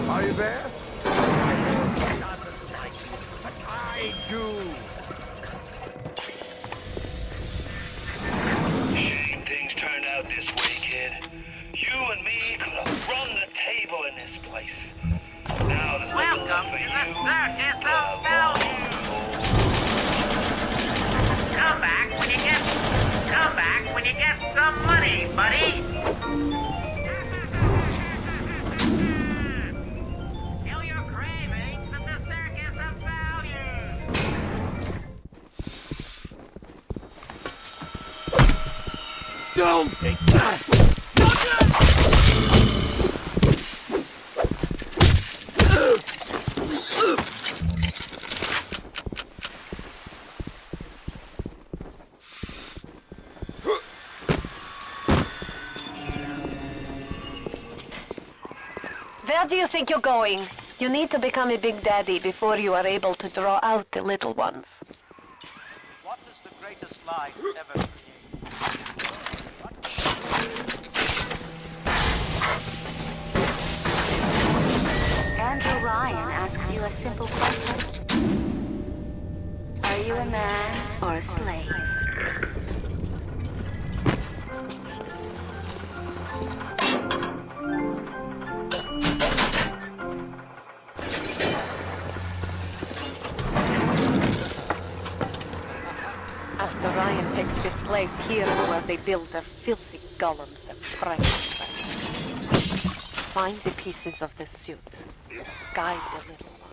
[SPEAKER 16] Are you there? I do.
[SPEAKER 15] Shame things turned out this way, kid. You and me could have run the table in this place. Now there's
[SPEAKER 7] Welcome to the circus of value. Come back when you get some money, buddy. Feel your cravings at the circus of value.
[SPEAKER 16] Don't take that!
[SPEAKER 4] Where do you think you're going? You need to become a big daddy before you are able to draw out the little ones.
[SPEAKER 7] What is the greatest lie ever
[SPEAKER 6] Andrew Ryan asks you a simple question. Are you a man or a slave?
[SPEAKER 4] After Ryan takes his place here where they build their filthy golems and private sites. Find the pieces of the suit. Guide the little one.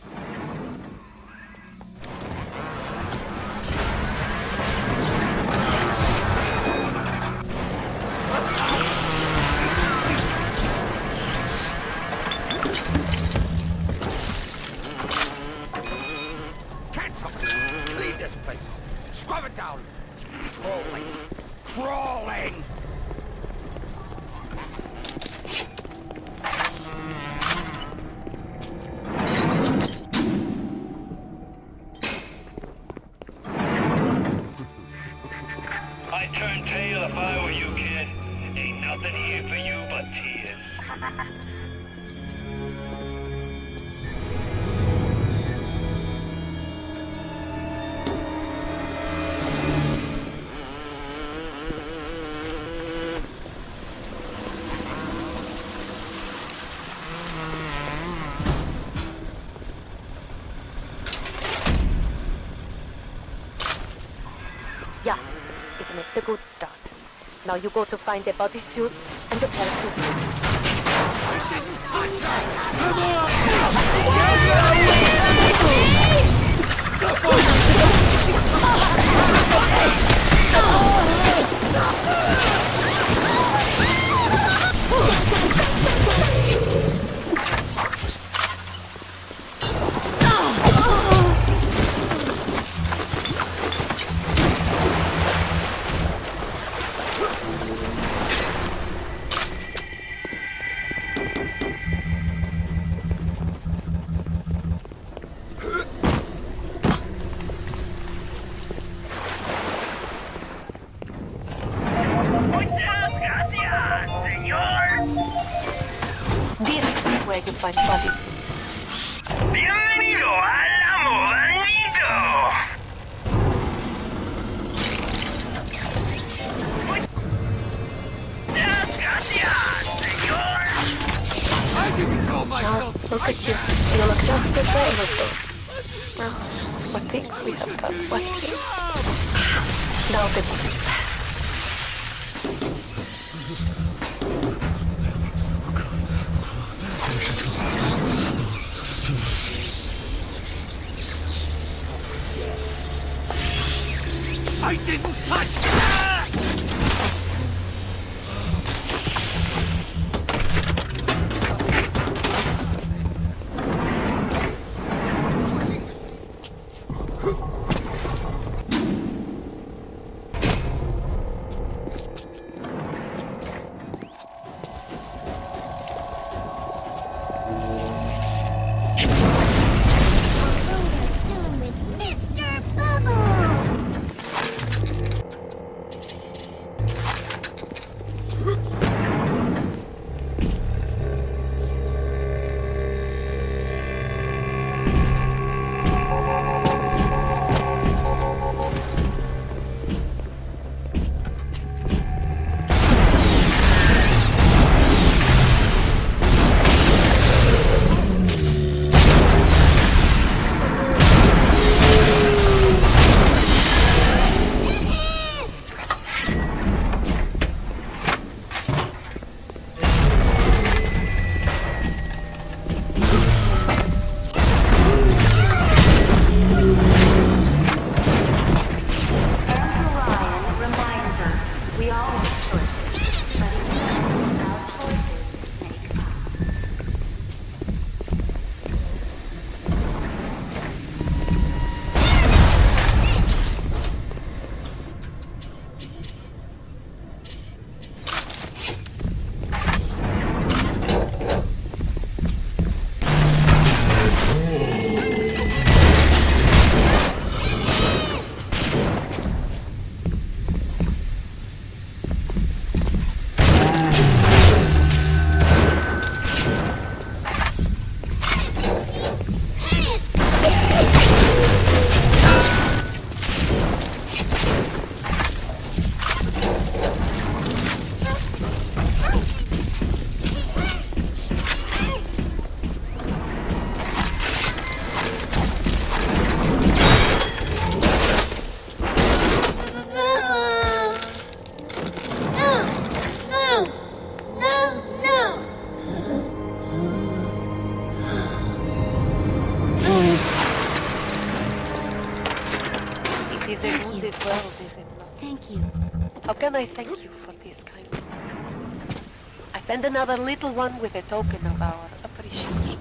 [SPEAKER 16] Cancel! Leave this place! Scrub it down! Crawling! Crawling!
[SPEAKER 15] I'd turn tail if I were you, kid. Ain't nothing here for you but tears.
[SPEAKER 4] Yeah, it makes a good start. Now you go to find a bodysuit and a parachute. Where you find bodies.
[SPEAKER 15] Bienvenido al amoramiento. Muchas gracias, señor.
[SPEAKER 16] I didn't call myself.
[SPEAKER 4] Look at you. You look just the same as those. Well, what things we have done. What things? Now the bodies.
[SPEAKER 16] I didn't touch that!
[SPEAKER 4] can I thank you for this kindness? I send another little one with a token of our appreciation.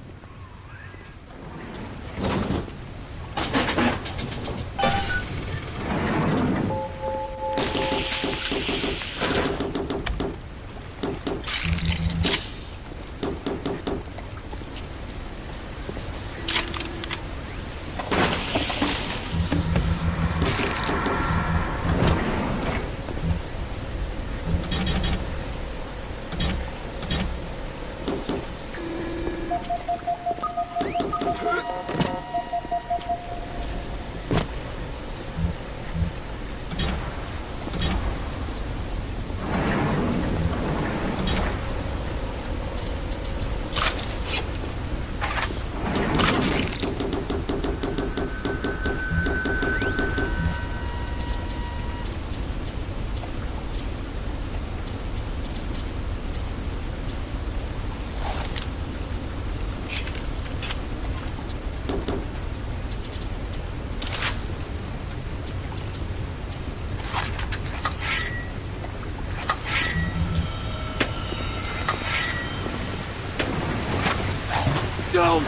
[SPEAKER 16] Down!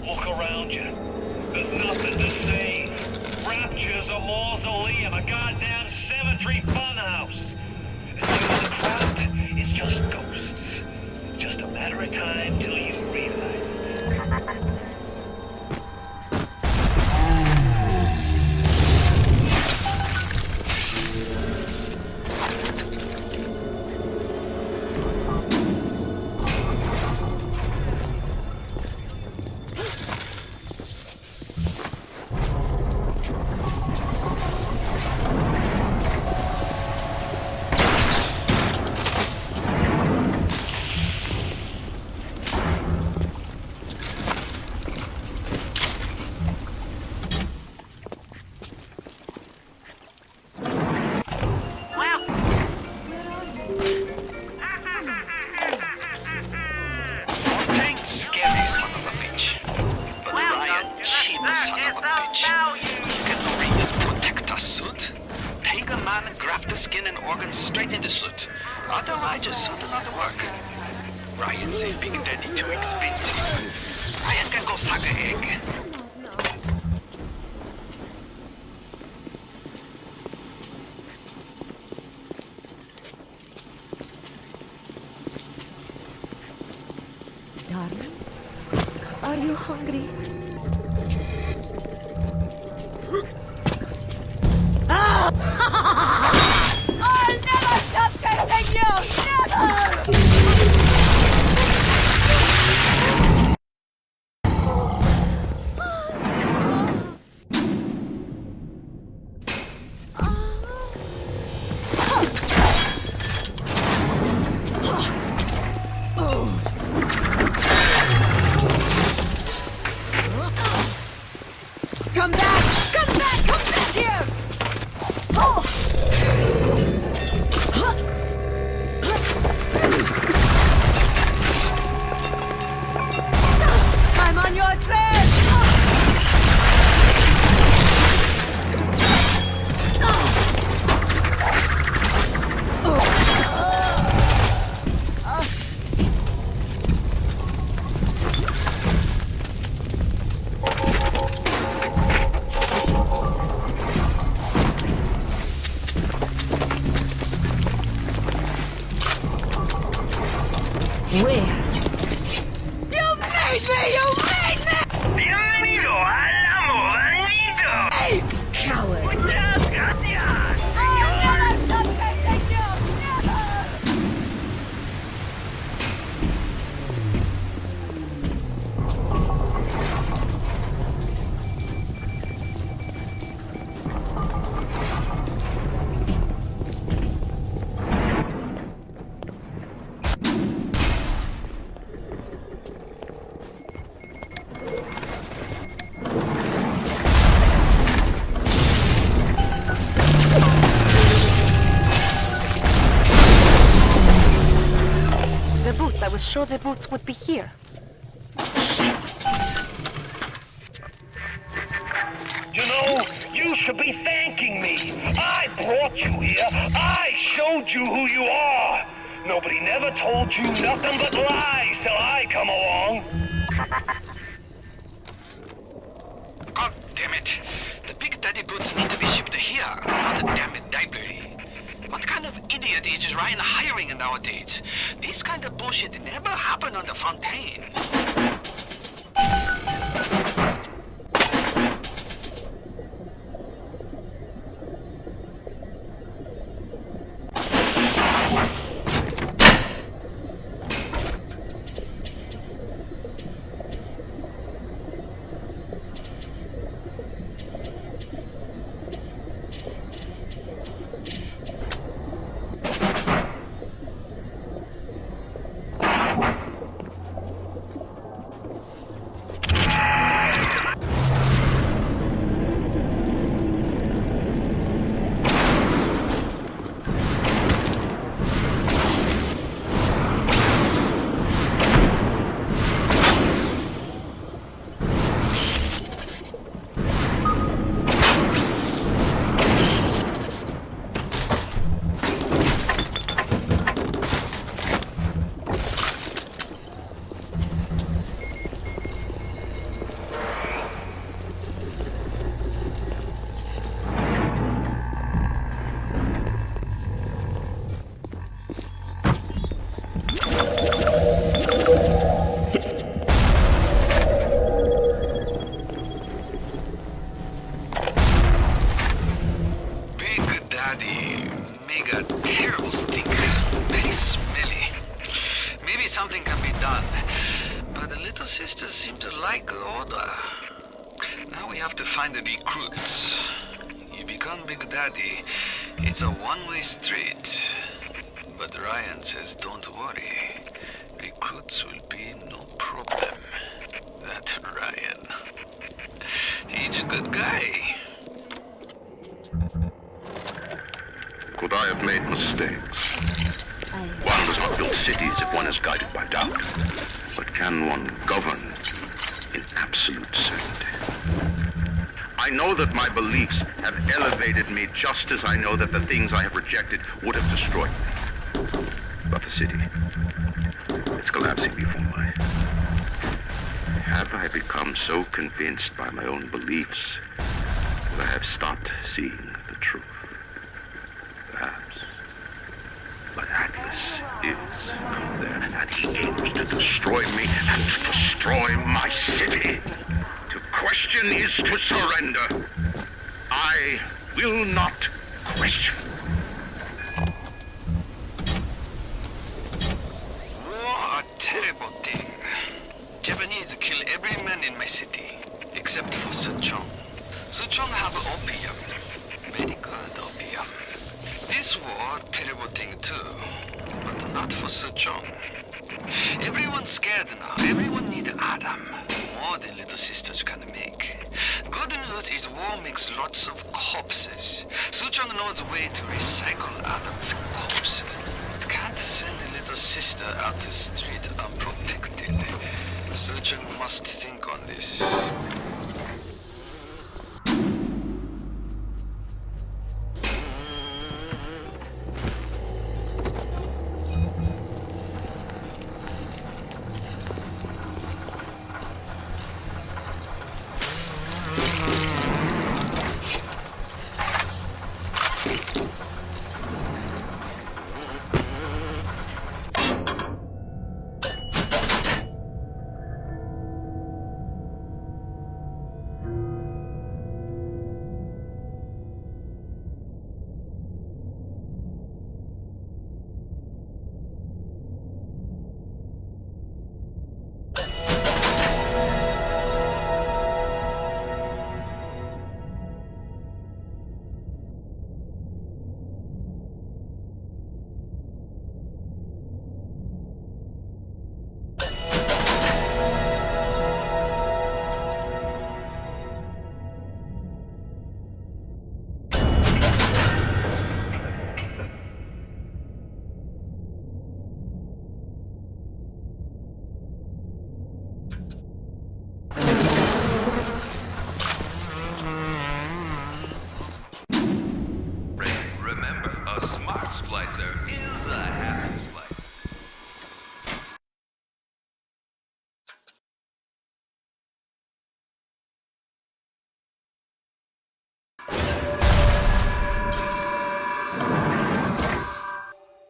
[SPEAKER 15] Look around you. There's nothing to see. Rapture's a mausoleum, a goddamn cemetery funhouse. And the crowd is just ghosts. Just a matter of time till you realize it.
[SPEAKER 10] Straight into suit. Otherwise, your suit will not work. Ryan said Big Daddy too expensive. Ryan can go suck an egg.
[SPEAKER 19] Darling, are you hungry?
[SPEAKER 16] I'll never stop chasing you! Never! Come back! Come back! Come back here! I'm on your trail! Where? You made me! You made me! Bienvenido al amor, hey, coward! Muchas gracias! I'll never stop chasing you! Never!
[SPEAKER 4] the boots. I was sure the boots would be here.
[SPEAKER 15] You know, you should be thanking me. I brought you here. I showed you who you are. Nobody never told you nothing but lies till I come along.
[SPEAKER 10] God damn it. The Big Daddy boots need to be shipped here, not the damn library. What kind of idiot is Ryan hiring nowadays? This kind of bullshit never happened on the Fontaine. Something can be done, but the little sisters seem to like order. Now we have to find the recruits. You become Big Daddy, it's a one-way street. But Ryan says don't worry, recruits will be no problem. That Ryan. He's a good guy.
[SPEAKER 18] Could I have made mistakes? One does not build cities if one is guided by doubt. But can one govern in absolute certainty? I know that my beliefs have elevated me just as I know that the things I have rejected would have destroyed me. But the city, it's collapsing before my eyes. Have I become so convinced by my own beliefs that I have stopped seeing the truth? Perhaps. But Atlas is there, and he aims to destroy me and to destroy my city. To question is to surrender. I will not question.
[SPEAKER 10] War a terrible thing. Japanese kill every man in my city, except for Suchong. Suchong have opium. Very good opium. This war, terrible thing too, but not for Suchong. Everyone's scared now. Everyone need Adam. More than little sisters can make. Good news is war makes lots of corpses. Suchong knows a way to recycle Adam from corpse. But can't send a little sister out the street unprotected. Suchong must think on this.